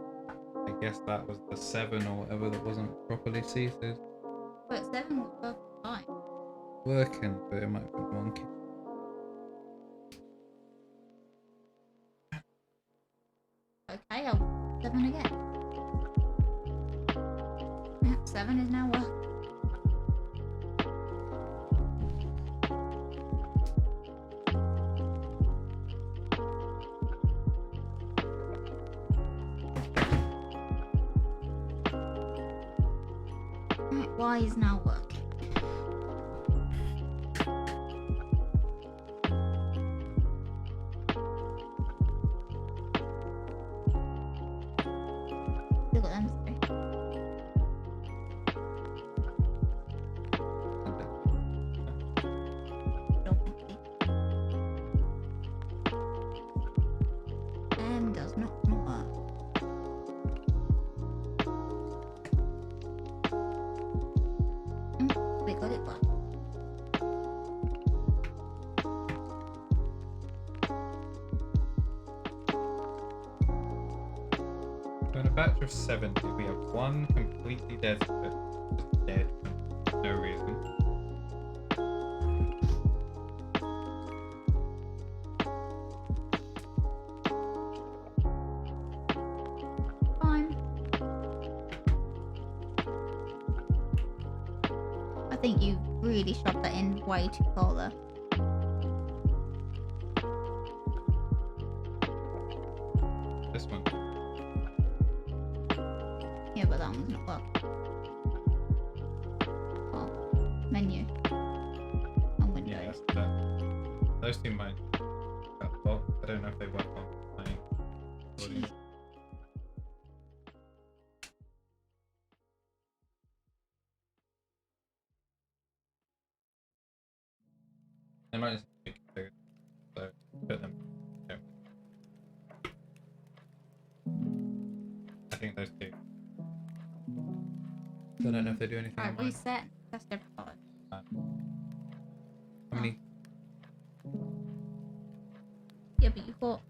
I guess that was the 7 or whatever that wasn't properly seated. But 7 was perfect fine. Working, but it might be wonky. Okay, I'll 7 again. Yep, 7 is now working. Right, Y is now working. Look at them three. Does not work. We got it back. So in a batch of 70, we have one completely dead split. Just dead. No reason. Fine. I think you really shoved that in way too far there. This one. Yeah, but that one's not working. Oh, menu. On Windows. Yeah, that's that. Those two might. Well, I don't know if they work on playing. Gee. They might just make it bigger. So put them. Yeah. I think those two. So I don't know if they do anything. Alright, reset. Test every time. How many? Yeah, but you've got.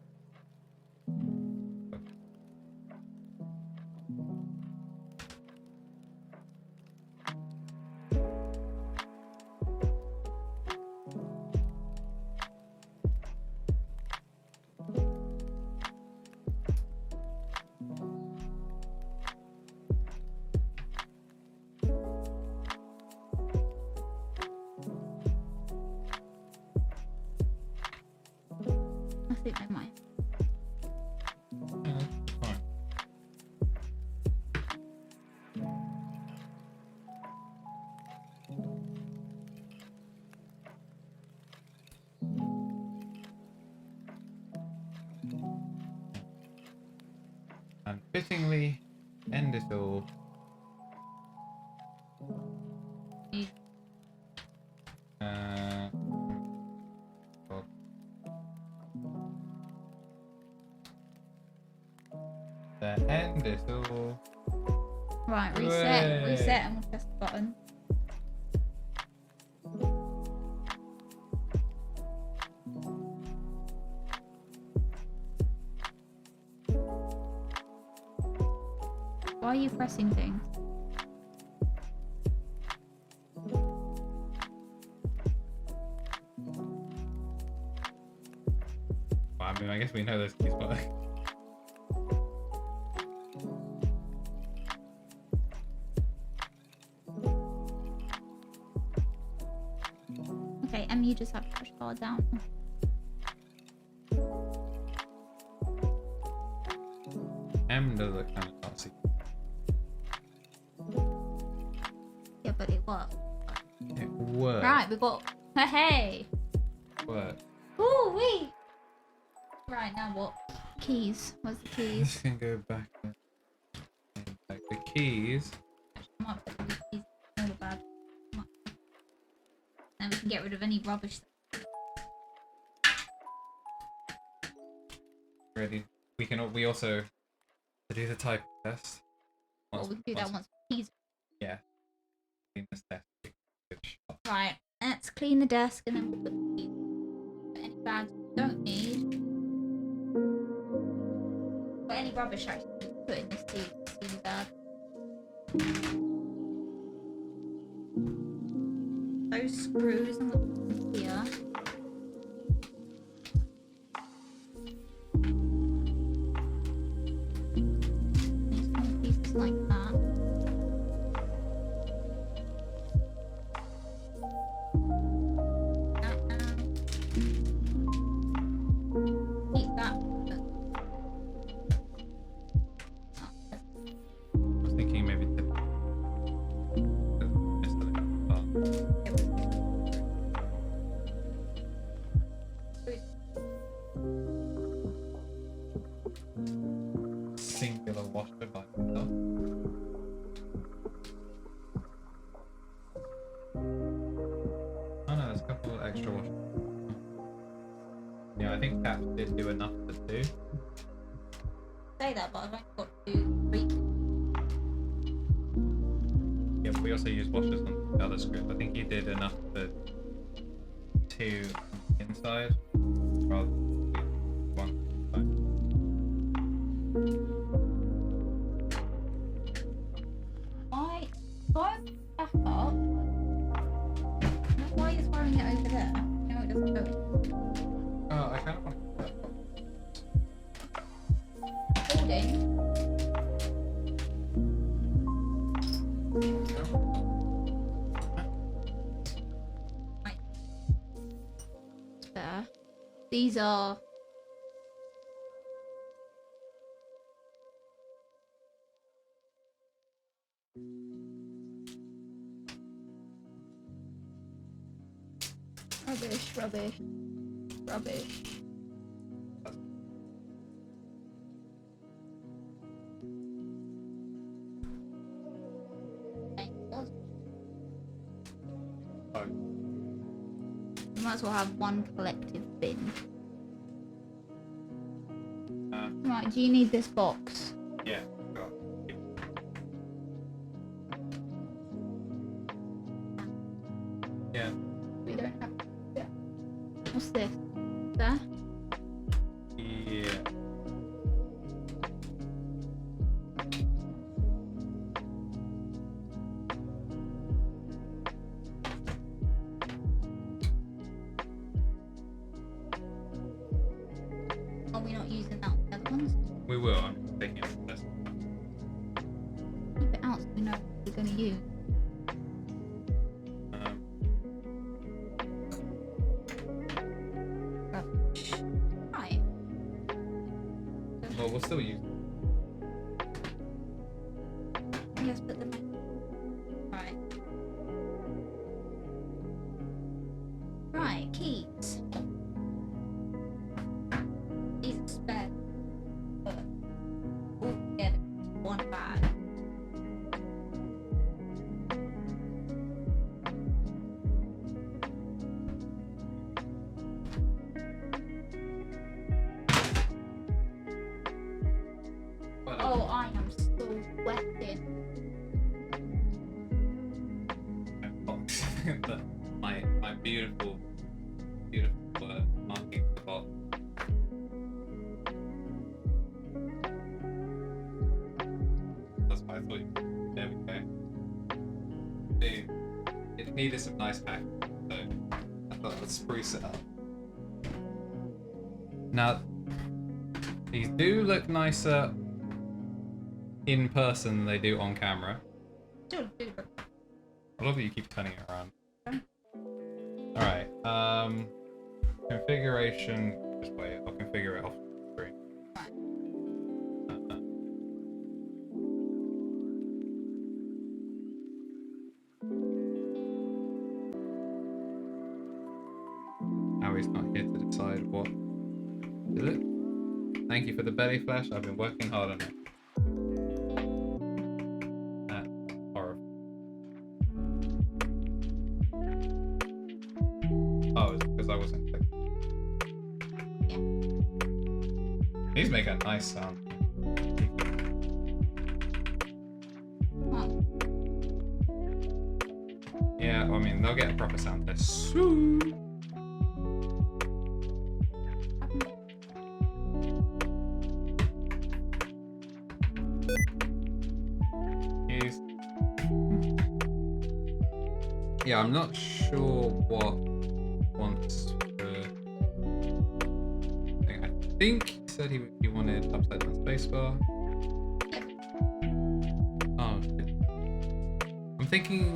I think they might. Yeah, fine. And fittingly end it all. You- Well, the end it all. Right, reset. Hooray. Reset and we'll press the button. Why are you pressing things? Well, I mean, I guess we know those keys work. Okay, you just have to push bar down. Does look kind of classy. Yeah, but it worked. It worked. Right, we got. Hey! Worked. Ooh, wee! Right, now what? Keys. Where's the keys? This can go back. Like the keys. I might put the keys in the bag. Then we can get rid of any rubbish. Ready. We can. We also to do the type test. Well, we can do that once keys. Yeah. In this test. Good shot. Right. Let's clean the desk and then we'll put any bags we don't need. Or any rubbish actually put in this tea bag. Those screws and what's here. These small pieces like that. Keep that. I was thinking maybe tip. Singular washer by itself. Oh no, there's a couple extra washers. Yeah, I think Caps did do enough to do. Say that, but I've only got 2, 3. Yeah, but we also use washers on the other screws. I think he did enough for 2 inside rather than 1 inside. Why back up? Why is throwing it over there? No, it doesn't go. Oh, I kind of want to Holding. Right. There. These are. Rubbish. Oh. You might as well have one collective bin. Right, do you need this box? Yeah, got it. Yeah. We don't have. Yeah. What's this? There? Yeah. Are we not using that on the other ones? We will. I'm taking it from this. Keep it out so we know what we're going to use. Right. Well, we'll still use it. Yes, but the. Right. Right, keys. These are spare. But all together, one bag. Well, Oh, I am so wetted. my beautiful marking the box. That's why I thought you. There we go. Dude, it needed some nice pack, so I thought I'd spruce it up. Now, these do look nicer in person than they do on camera. Still do. I love that you keep turning it around. Okay. Alright, configuration, just wait, I'll configure it off the screen. Now he's not here to decide what is it. Thank you for the belly flash, I've been working hard on it. Oh, it's because I wasn't clicking. Yeah. These make a nice sound. Oh. Yeah, I mean, they'll get a proper sound test soon. Yeah, I'm not sure what wants to. I think he said he wanted upside down spacebar. Oh shit. I'm thinking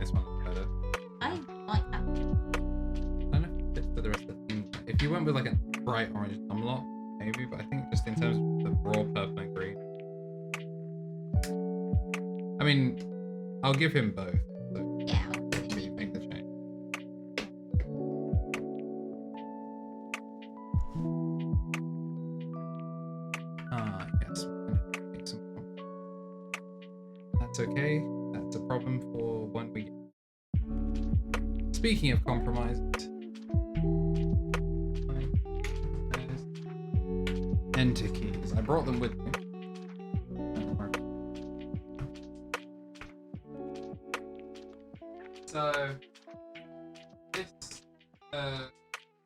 this one looks better. I like that. I don't know if it fits for the rest of the thing. If you went with like a bright orange thumb lock, maybe, but I think just in terms of the raw purple and green. I mean, I'll give him both. So Yeah. you make the change. Yes. Make some. That's okay. That's a problem for when we. Speaking of compromises. Enter keys. I brought them with me. So this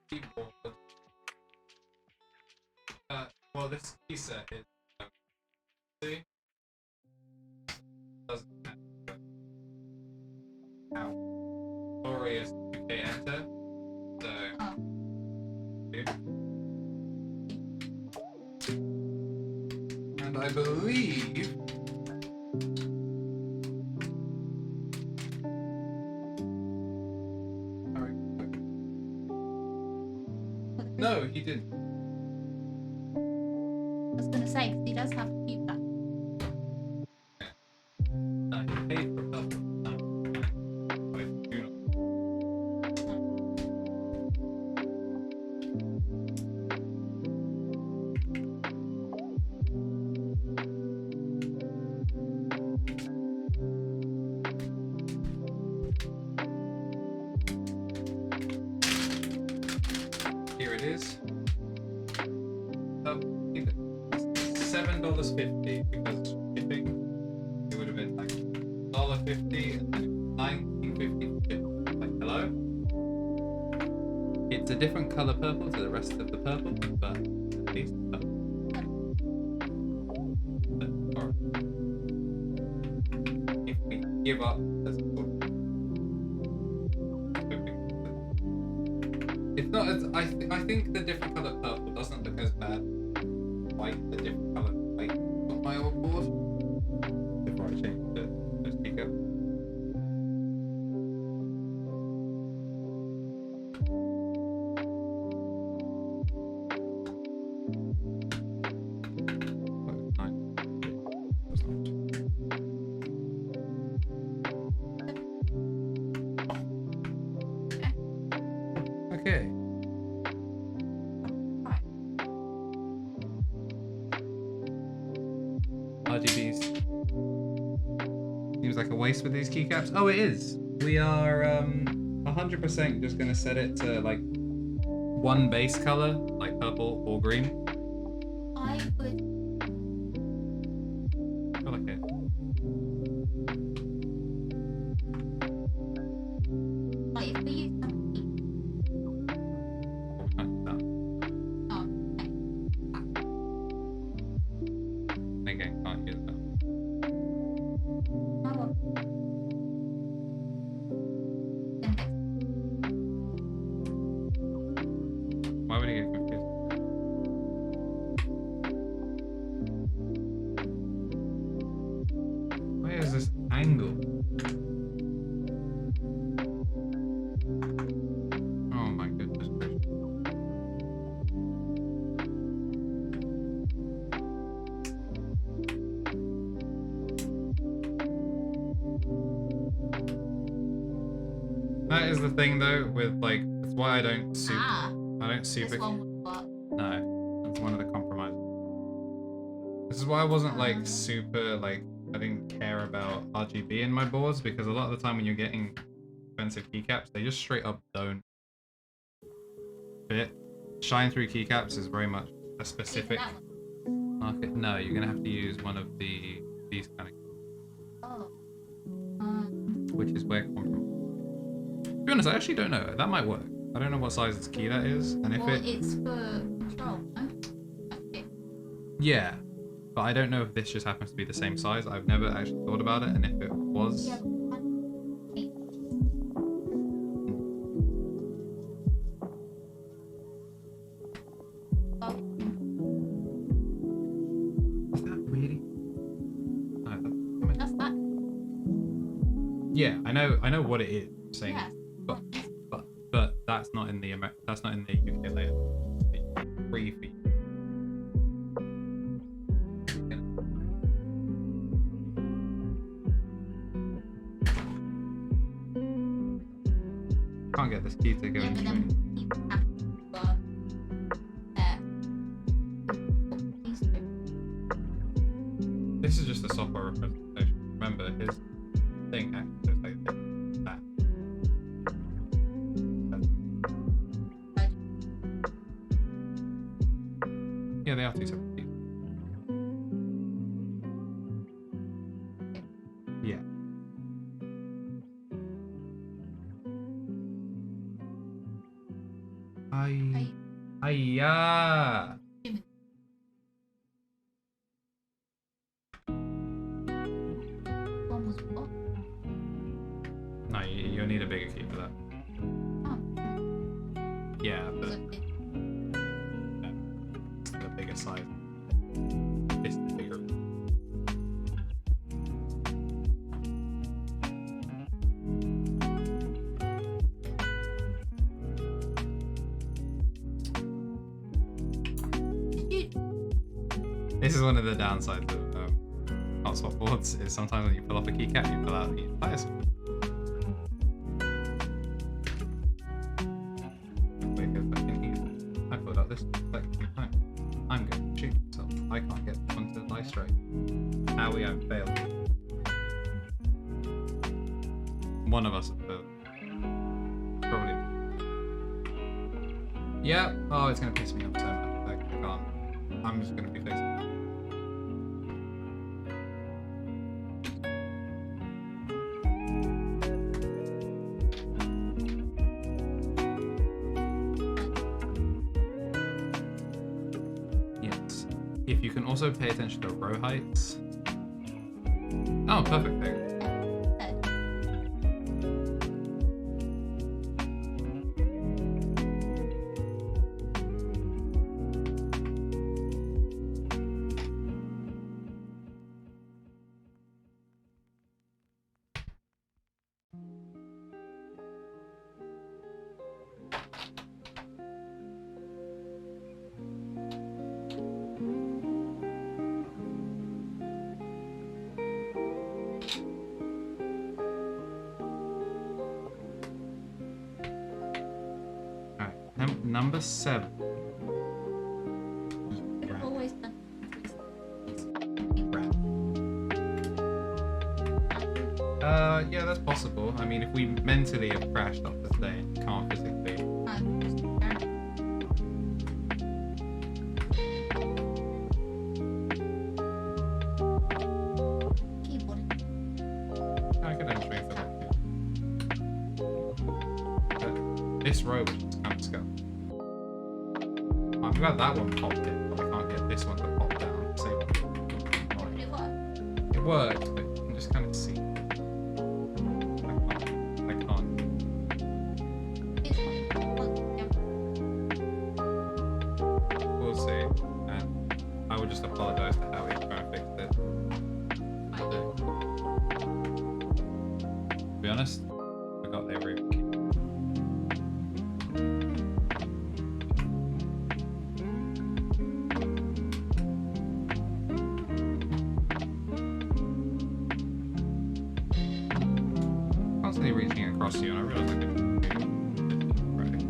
keyboard, well, this key set is see, doesn't have how glorious UK enter. So and I believe. No, he didn't. I was gonna say, because he does have to keep that. No, he paid for purple. No. I do not. Here it is. $7.50 because shipping. It would have been like $1.50 and then $19.50 shipping. Like, hello? It's a different color purple to the rest of the purple, but at least purple. Or if we give up as it's not as I think the different color purple doesn't look as bad like the different color white on my old board before I change the speaker. Okay. RGBs. Seems like a waste with these keycaps. Oh, it is. We are 100% just gonna set it to like one base color, like purple or green. I would. I like it. Like, if we use some heat. Oh, okay. Again, can't use that. I will. Why would he get confused? Why is this angle? Oh my goodness gracious. That is the thing though with like, that's why I don't super This one would work. No, that's one of the compromises. This is why I wasn't like super like, I didn't care about RGB in my boards, because a lot of the time when you're getting expensive keycaps, they just straight up don't fit. Shine through keycaps is very much a specific market. No, you're gonna have to use one of these kind of, Oh. which is where compromise be honest, I actually don't know. That might work. I don't know what size key that is, and if Well, it... it's for control, no? That's it. Yeah, but I don't know if this just happens to be the same size. I've never actually thought about it, and if it was... Yeah, Is that really? No, that's that. yeah, I know what it is. I'm saying, Yeah. but that's not in the UK layer. It's free for you. Can't get this key to go Yeah, into but it. then you have to these two. This is just a software representation. Remember, his thing actually looks like that. Yeah, they are two separate keys. Yeah. Hiya. One was what? No, you'll need a bigger key for that. Oh, Yeah, was but it big? it's the bigger size. This is the bigger. This is one of the downsides of hotspot boards. Is sometimes when you pull off a keycap, you pull out the entire screen. Because I can easily. I pulled out this like 2 times. I'm going to shoot myself. I can't get onto the light straight. How we have failed. One of us has failed. Probably. Yeah. Oh, it's gonna piss me off so much. Like, I can't. I'm just gonna be fixing it. Yes. If you can also pay attention to row heights. Oh, perfect thing. Number 7. I've always done. Yeah, that's possible. I mean, if we mentally have crashed off the stage, can't physically. I could actually for that. This row was kind of scuffed. I'm glad that one popped in, but I can't get this one to pop down. Same. It worked, but you can just kind of see. I can't. We'll see. I will just apologize to Howie for trying to fix it. To be honest, I got their root key. Constantly reaching across you, and I realized I couldn't do it. Right.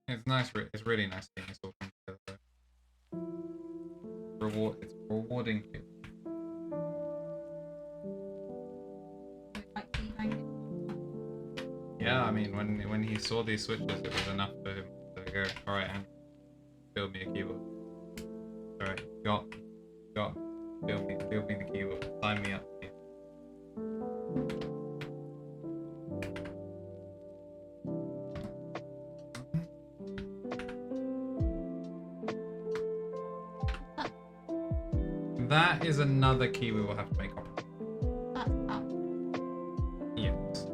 It's nice. It's really nice seeing this all come together. It's rewarding. mean, when he saw these switches, it was enough for him to go, alright, and build me a keyboard. Alright, got, build me the keyboard. Sign me up. That is another key we will have to make up. Yes.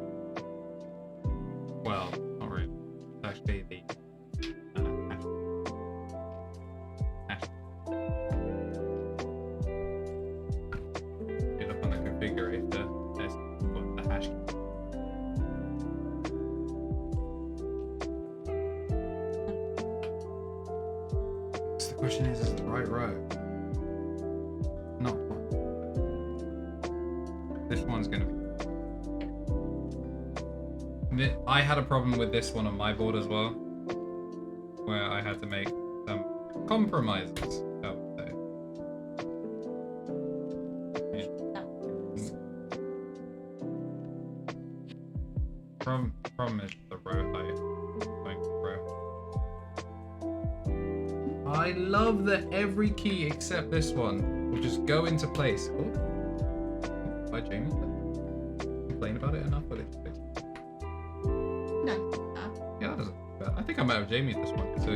Well, not really. It's actually the hash. You look on the configurator, there's the hash key. So the question is it the right row? Not one. This one's gonna be. I had a problem with this one on my board as well, where I had to make some compromises, I would say. From is the row height. Going to row. I love that every key except this one will just go into place. Oh, by Jamie. Complain about it enough, but it's fixed. Yeah, that doesn't look bad. I think I might have Jamie this one. So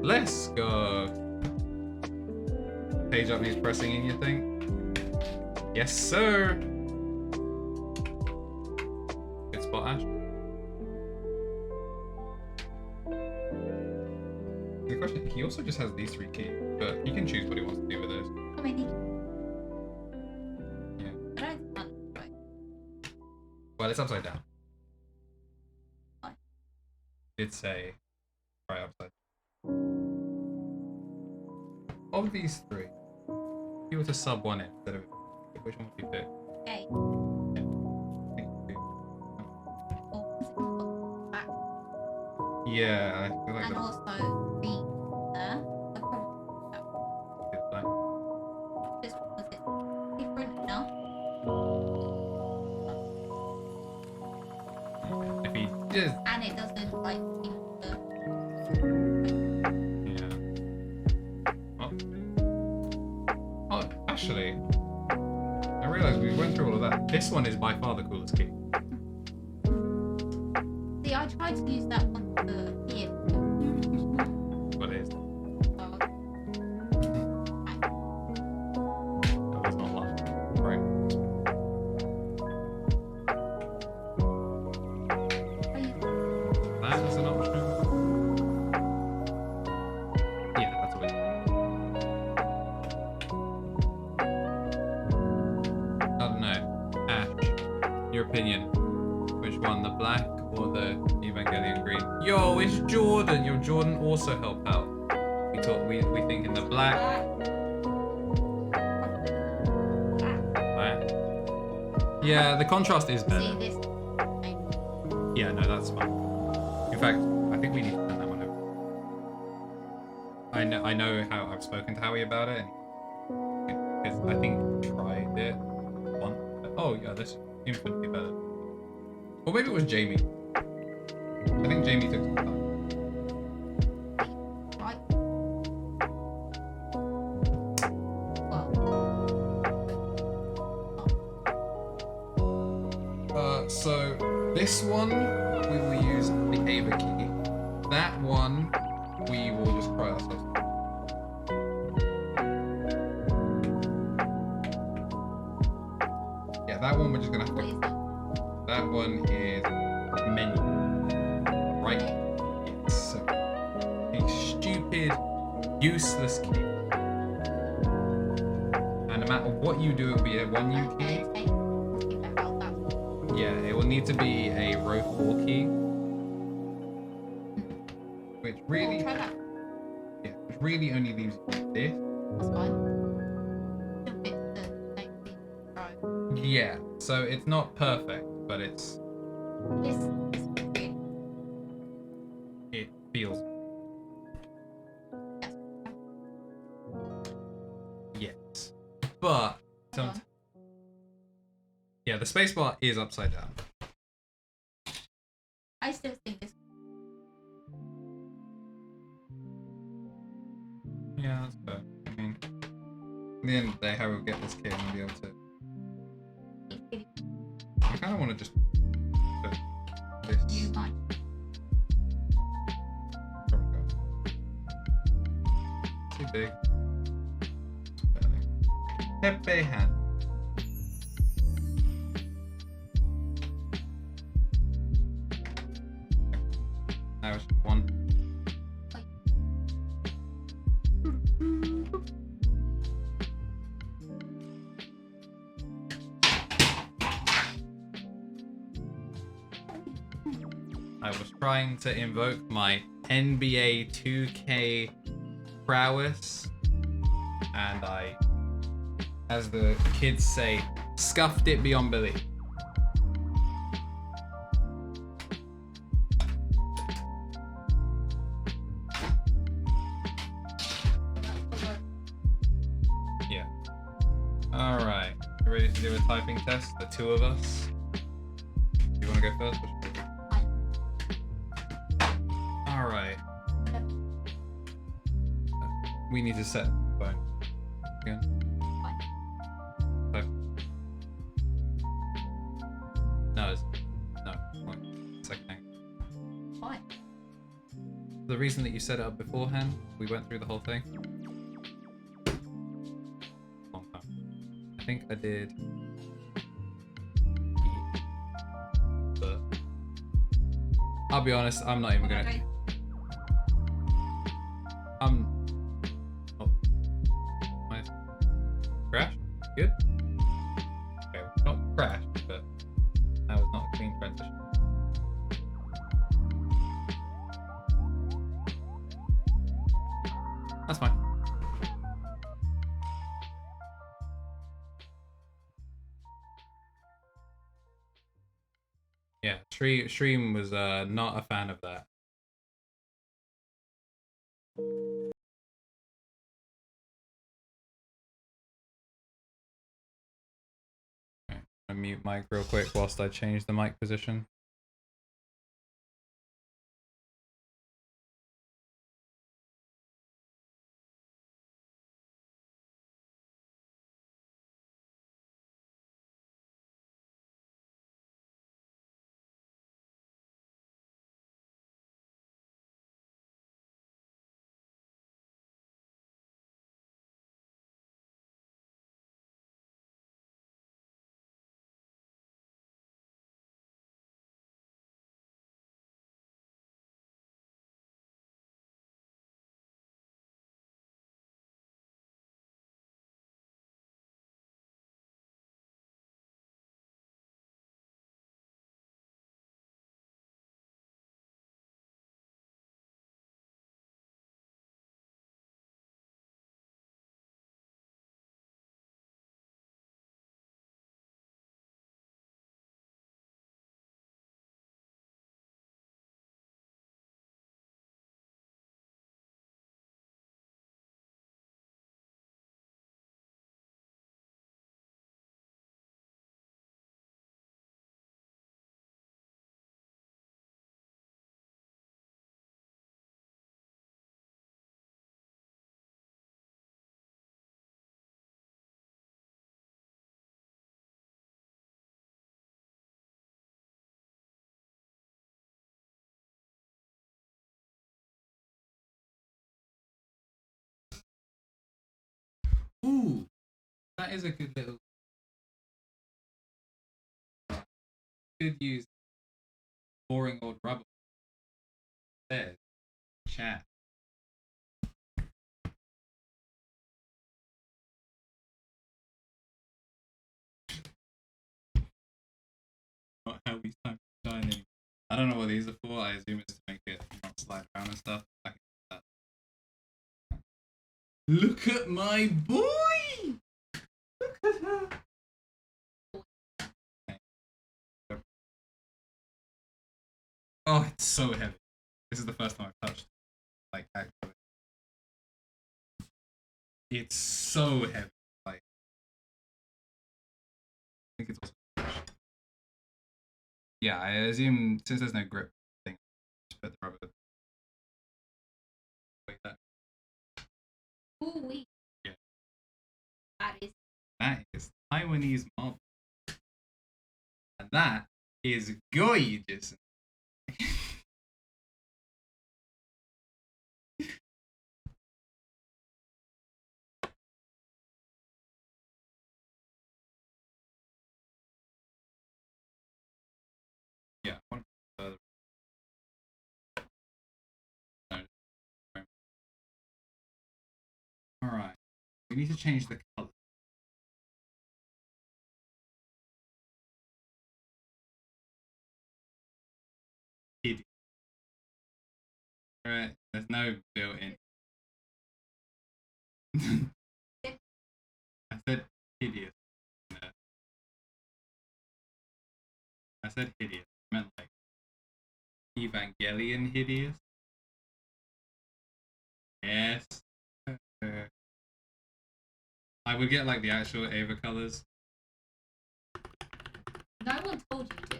let's go. Page up needs pressing in, you think? Yes, sir. Good spot, Ash. The question, he also just has these 3 keys, but he can choose what he wants to do with those. How many? Yeah. I don't know. Right. Well, it's upside down. Fine. Did say right upside down. Of these 3, if you were to sub one in instead of which one would you pick? Okay. I think you Back. do. Yeah, I feel like And that's also green there. I'd probably good plan. just because it's different enough. If he just And it doesn't like seem to yeah. Oh, actually, I realized we went through all of that. This one is by far the coolest key. see, I tried to use that one for here. What it is. So, That was not long. Right. That is an option. Yeah, that's what it is. I don't know. Ash, your opinion. Which one, the black or the Evangelion green? Yo, it's Jordan. Yo, Jordan also help out. We think in the black. Black. Yeah, the contrast is see better. this. Yeah, no, that's fine. In fact, I think we need to turn that one over. I know how I've spoken to Howie about it, because I think he tried it once. Oh yeah, this is infinitely better. Or maybe it was Jamie. I think Jamie took some time. Right. Well, So this one we will use the Ava key. That one we will just try ourselves. Yeah, that one we're just gonna have what to. is that? That one is menu. Right? Yes. So a stupid, useless key. And no matter what you do, it will be a 1U key. Okay. Keep that out, that one. Yeah, it will need to be a row 4 key. Which really, Try that. yeah, which really only leaves you this. That's fine. Still fits the next thing. Right. Yeah, so it's not perfect, but it's This is good. it feels Yes. yes. But some, yeah, the spacebar is upside down. I still Yeah, that's fair. I mean, in the end of the day, how we'll get this kid and be able to. I kind of want to just put this. You might. Too big. Pepe hand. Now it's just one. I was trying to invoke my NBA 2K prowess, and I, as the kids say, scuffed it beyond belief. Yeah. Alright. You ready to do a typing test? The two of us? You want to go first? Or should I go? Alright. We need to set the phone again. No, it's okay. Why? The reason that you set it up beforehand, we went through the whole thing. Long time. I think I did. But I'll be honest, I'm not even gonna. Okay. Oh. My crash? Good? Okay, not crash, but that was not a clean transition. That's fine. Yeah, Stream was not a fan of that. Okay, I'm gonna mute mic real quick whilst I change the mic position. Ooh, that is a good little. Could use boring old rubber. There's chat. Not how we time shining. I don't know what these are for. I assume it's to make it not slide around and stuff. I can do that. Look at my boy! Look at her! Oh, it's so heavy. This is the first time I've touched it. Like, actually. It's so heavy. Like, I think it's also. Yeah, I assume since there's no grip thing, just put the rubber like that. That is Taiwanese marble. And that is gorgeous. Yeah. Alright. We need to change the color. Hideous. Alright. There's no built-in. I said hideous. I said hideous. I meant like Evangelion hideous. Yes. I would get like the actual Ava colors. No one told you to.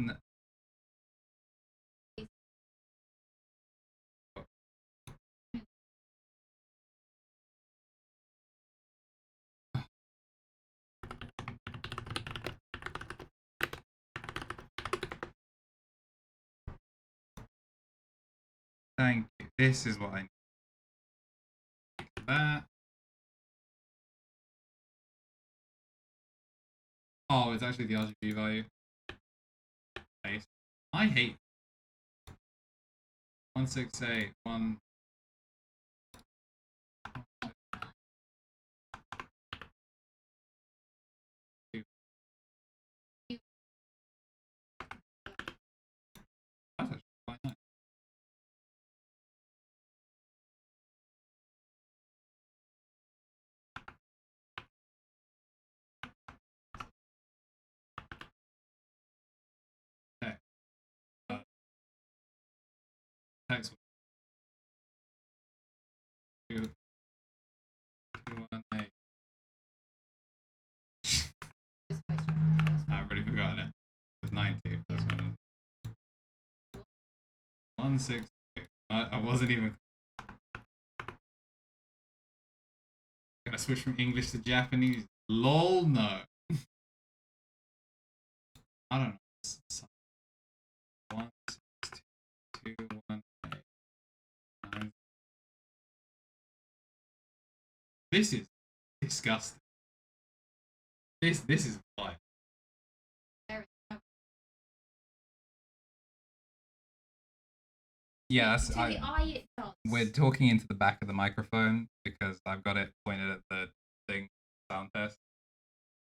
No. Thank you. This is what I need. That. Oh, it's actually the RGB value. Nice. I hate 168 1. That's actually quite nice. Okay. Text 218. I've already forgotten it. It's 90. That's one. 168. I wasn't even gonna switch from English to Japanese. LOL, no. I don't know. 162.189. This is disgusting. This is why. Yeah, we're talking into the back of the microphone because I've got it pointed at the thing sound test.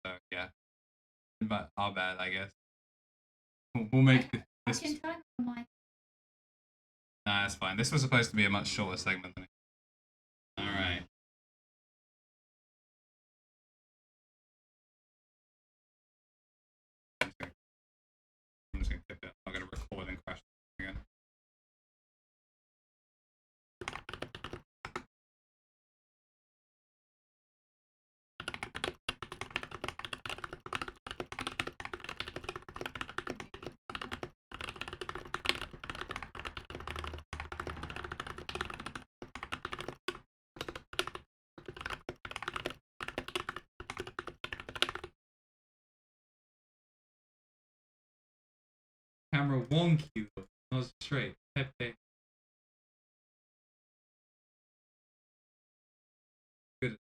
So yeah, but our bad, I guess. We'll make this. I can turn on my. Nah, that's fine. This was supposed to be a much shorter segment than it. All right. I'm just gonna click it. I'm gonna record and crash again. Camera wonky, not straight. Pepe. Good.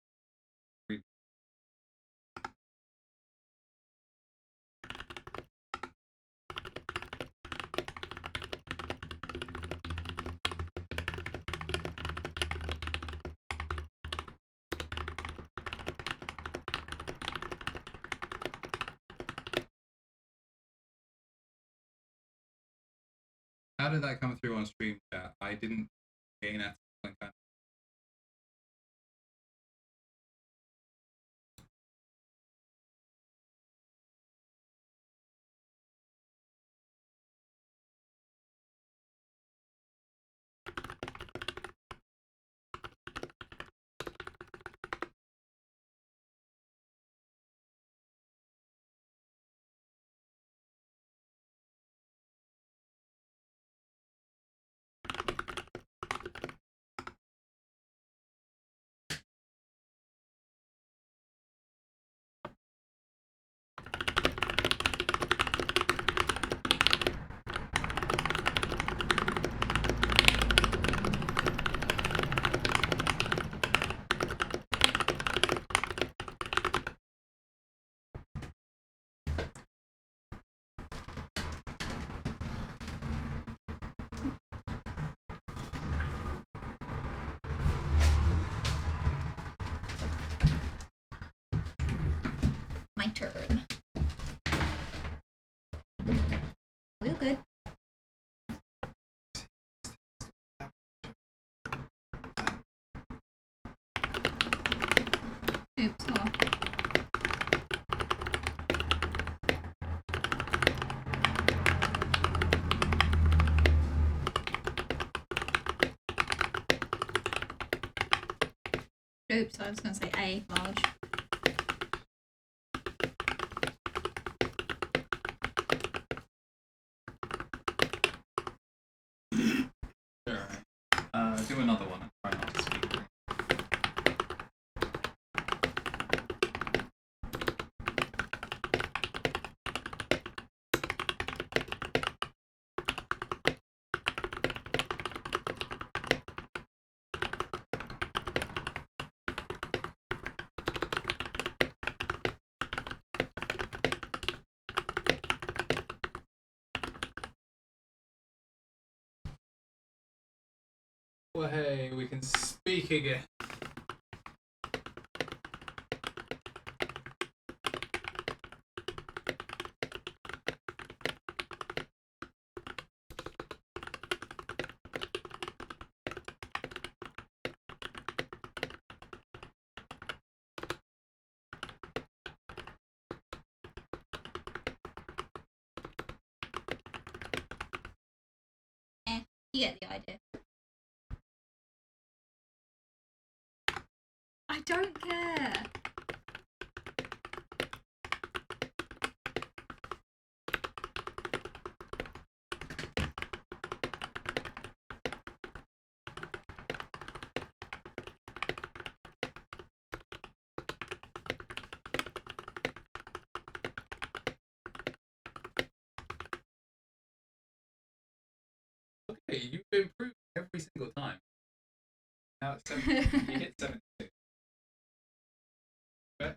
How did that come through on stream chat? I didn't gain that. My turn. Real good. Oops. Oh. Oops, I was going to say A, large. Do another one and try not to speak. Well, hey, we can speak again. You get the idea. I don't care. Okay, you've improved every single time. Now it's 70. You hit 76. Okay.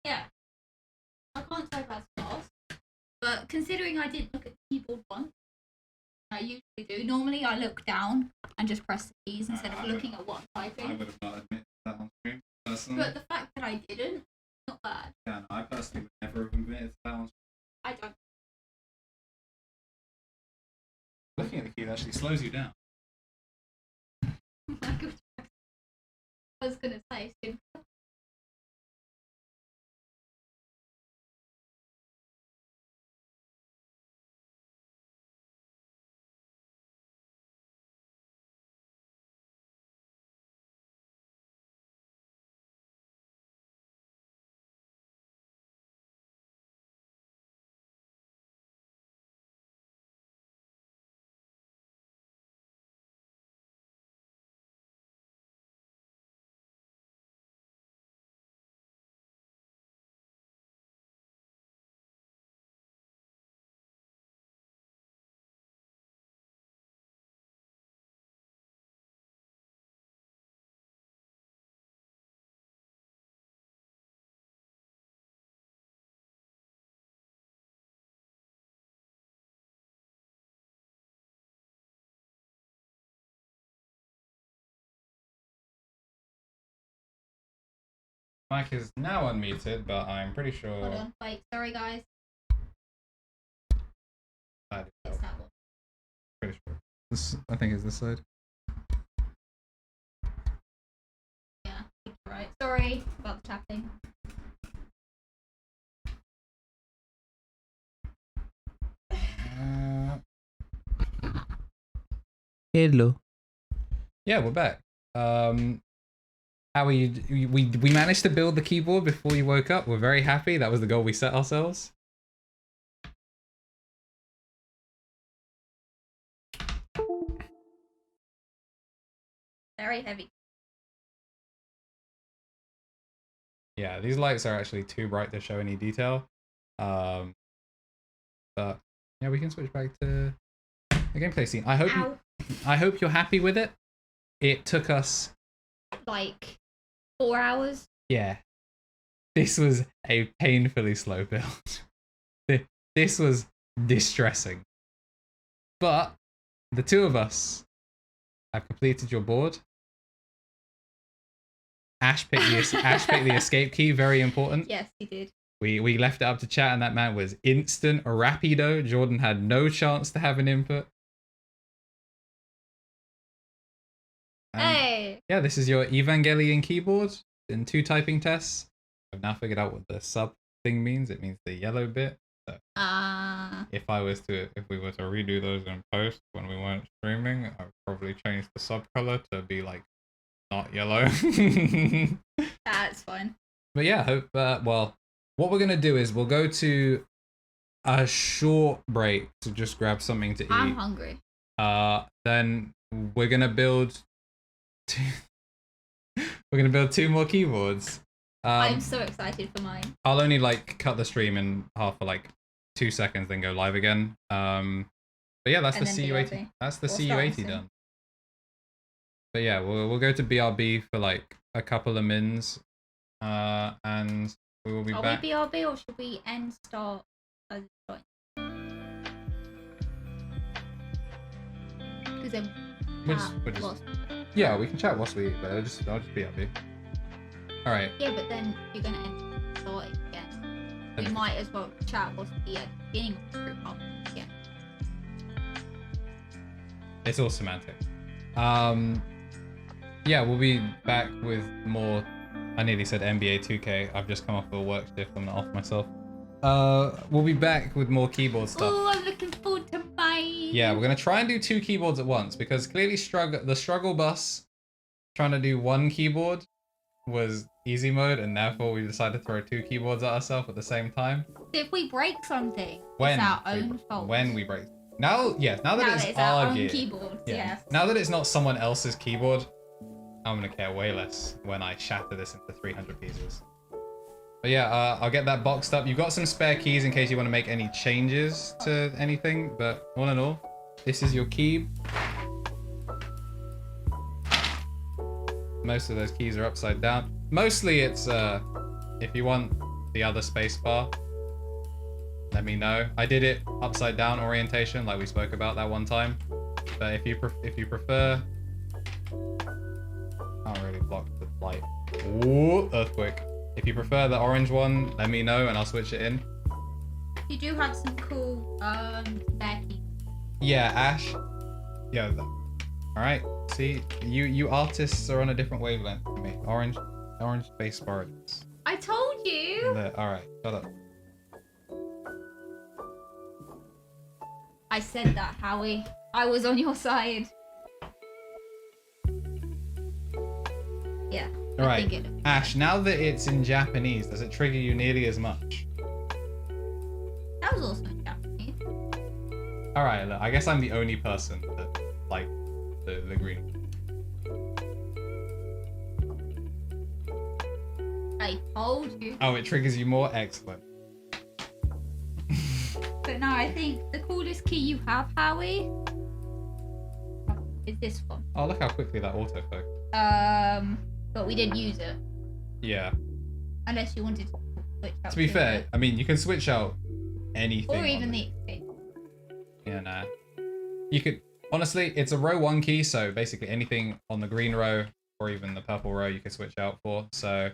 Yeah. I can't talk about stars, but considering I didn't look at the keyboard once, I usually do. Normally I look down and just press the keys instead of looking at what I'm I typing. would have not admitted that on stream, personally. But the fact that I didn't, not bad. Yeah, no, I personally would never have admitted that on stream. I don't. Looking at the key actually slows you down. I was gonna say simple. Mike is now unmuted, but I'm pretty sure. Hold on, wait, sorry guys. It's that one. Pretty sure. I think it's this side. Yeah, I think you're right. Sorry about the tapping. Hello. Yeah, we're back. How are you? We managed to build the keyboard before you woke up. We're very happy. That was the goal we set ourselves. Very heavy. Yeah, these lights are actually too bright to show any detail. But yeah, we can switch back to the gameplay scene. I hope you're happy with it. It took us like 4 hours. Yeah. This was a painfully slow build. This was distressing. But the two of us have completed your board. Ash picked the escape key. Very important. Yes, he did. We left it up to chat, and that man was instant rapido. Jordan had no chance to have an input. Hey. Yeah, this is your Evangelion keyboard in 2 typing tests. I've now figured out what the sub thing means. It means the yellow bit. So if we were to redo those in post when we weren't streaming, I would probably change the sub color to be like not yellow. That's fine. But yeah, hope. Well, what we're gonna do is we'll go to a short break to just grab something to eat. I'm hungry. Then we're gonna build. We're gonna build 2 more keyboards. I'm so excited for mine. I'll only like cut the stream in half for like 2 seconds, then go live again. But yeah, that's And the then CU80. BRB. That's the We'll start CU80 soon. done. But yeah, we'll go to BRB for like a couple of mins, and we will be Are back. we BRB or should we end start as a joint? Because then We'll just- lost. Yeah, we can chat whilst we eat, but I'll just BRB. All right. Yeah, but then you're gonna end start it again. We Then- might as well chat what's the beginning of the group up again. It's all semantic. Yeah, we'll be back with more. I nearly said NBA 2K. I've just come off a work shift. I'm not off myself. We'll be back with more keyboard stuff. Oh, I'm looking forward to mine. Yeah, we're gonna try and do 2 keyboards at once because clearly the struggle bus trying to do 1 keyboard was easy mode, and therefore we decided to throw 2 keyboards at ourselves at the same time. If we break something, When it's our own fault. when we break. Now that Now it's our our own gear. keyboard. Yeah. Yes. Now that it's not someone else's keyboard, I'm gonna care way less when I shatter this into 300 pieces. But yeah, I'll get that boxed up. You've got some spare keys in case you want to make any changes to anything. But all in all, this is your key. Most of those keys are upside down. Mostly it's if you want the other space bar, let me know. I did it upside down orientation like we spoke about that one time. But if you prefer, can't really block the light. Ooh, earthquake. If you prefer the orange one, let me know and I'll switch it in. You do have some cool spare keys. Yeah, Ash. Yeah. All right. See, you artists are on a different wavelength to me. Orange space bars. I told you. All right. Shut up. I said that, Howie. I was on your side. Yeah. All I right. think it- Ash, now that it's in Japanese, does it trigger you nearly as much? That was also in Japanese. All right. Look, I guess I'm the only person that like the green. I told you. Oh, it triggers you more. Excellent. But no, I think the coolest key you have, Howie, is this one. Oh, look how quickly that autofocus. But we didn't use it. Yeah. Unless you wanted to switch out. To be fair, it. I mean, you can switch out anything. Or on even it. the escape. Yeah, nah. You could, honestly, it's a row 1 key, so basically anything on the green row or even the purple row you can switch out for. So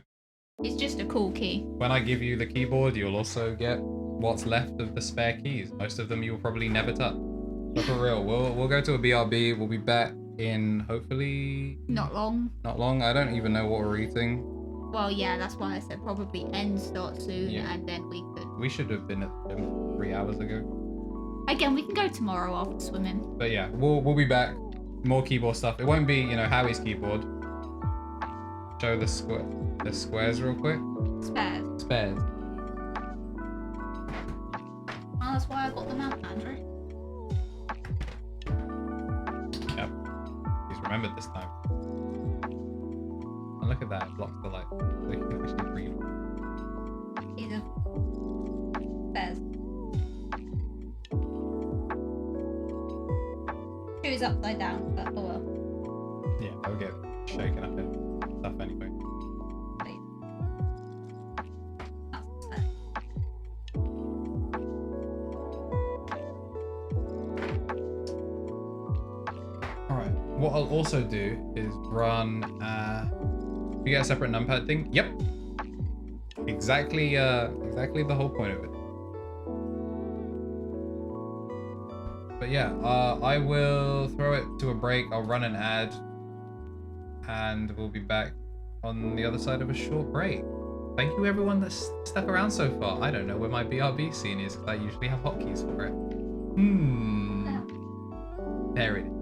It's just a cool key. when I give you the keyboard, you'll also get what's left of the spare keys. Most of them you'll probably never touch. But for real, we'll go to a BRB. We'll be back in hopefully Not long. not long. I don't even know what we're eating. Well, yeah, that's why I said probably end start soon, Yeah. and then we could. We should have been at the gym 3 hours ago. Again, we can go tomorrow after swimming. But yeah, we'll be back. More keyboard stuff. It won't be, Howie's keyboard. Show the squares real quick. Spares. Spares. Oh, that's why I got them out, Andrew. Yep. He's remembered this time. And look at that, it blocks the light. So you can actually read. These are spares. Shoes upside down, but oh well. Yeah, they'll get shaken up and stuff anyway. That's fair. Alright, what I'll also do is run You get a separate numpad thing? Yep. Exactly the whole point of it. But yeah, I will throw it to a break. I'll run an ad and we'll be back on the other side of a short break. Thank you everyone that's stuck around so far. I don't know where my BRB scene is because I usually have hotkeys for it. There it is.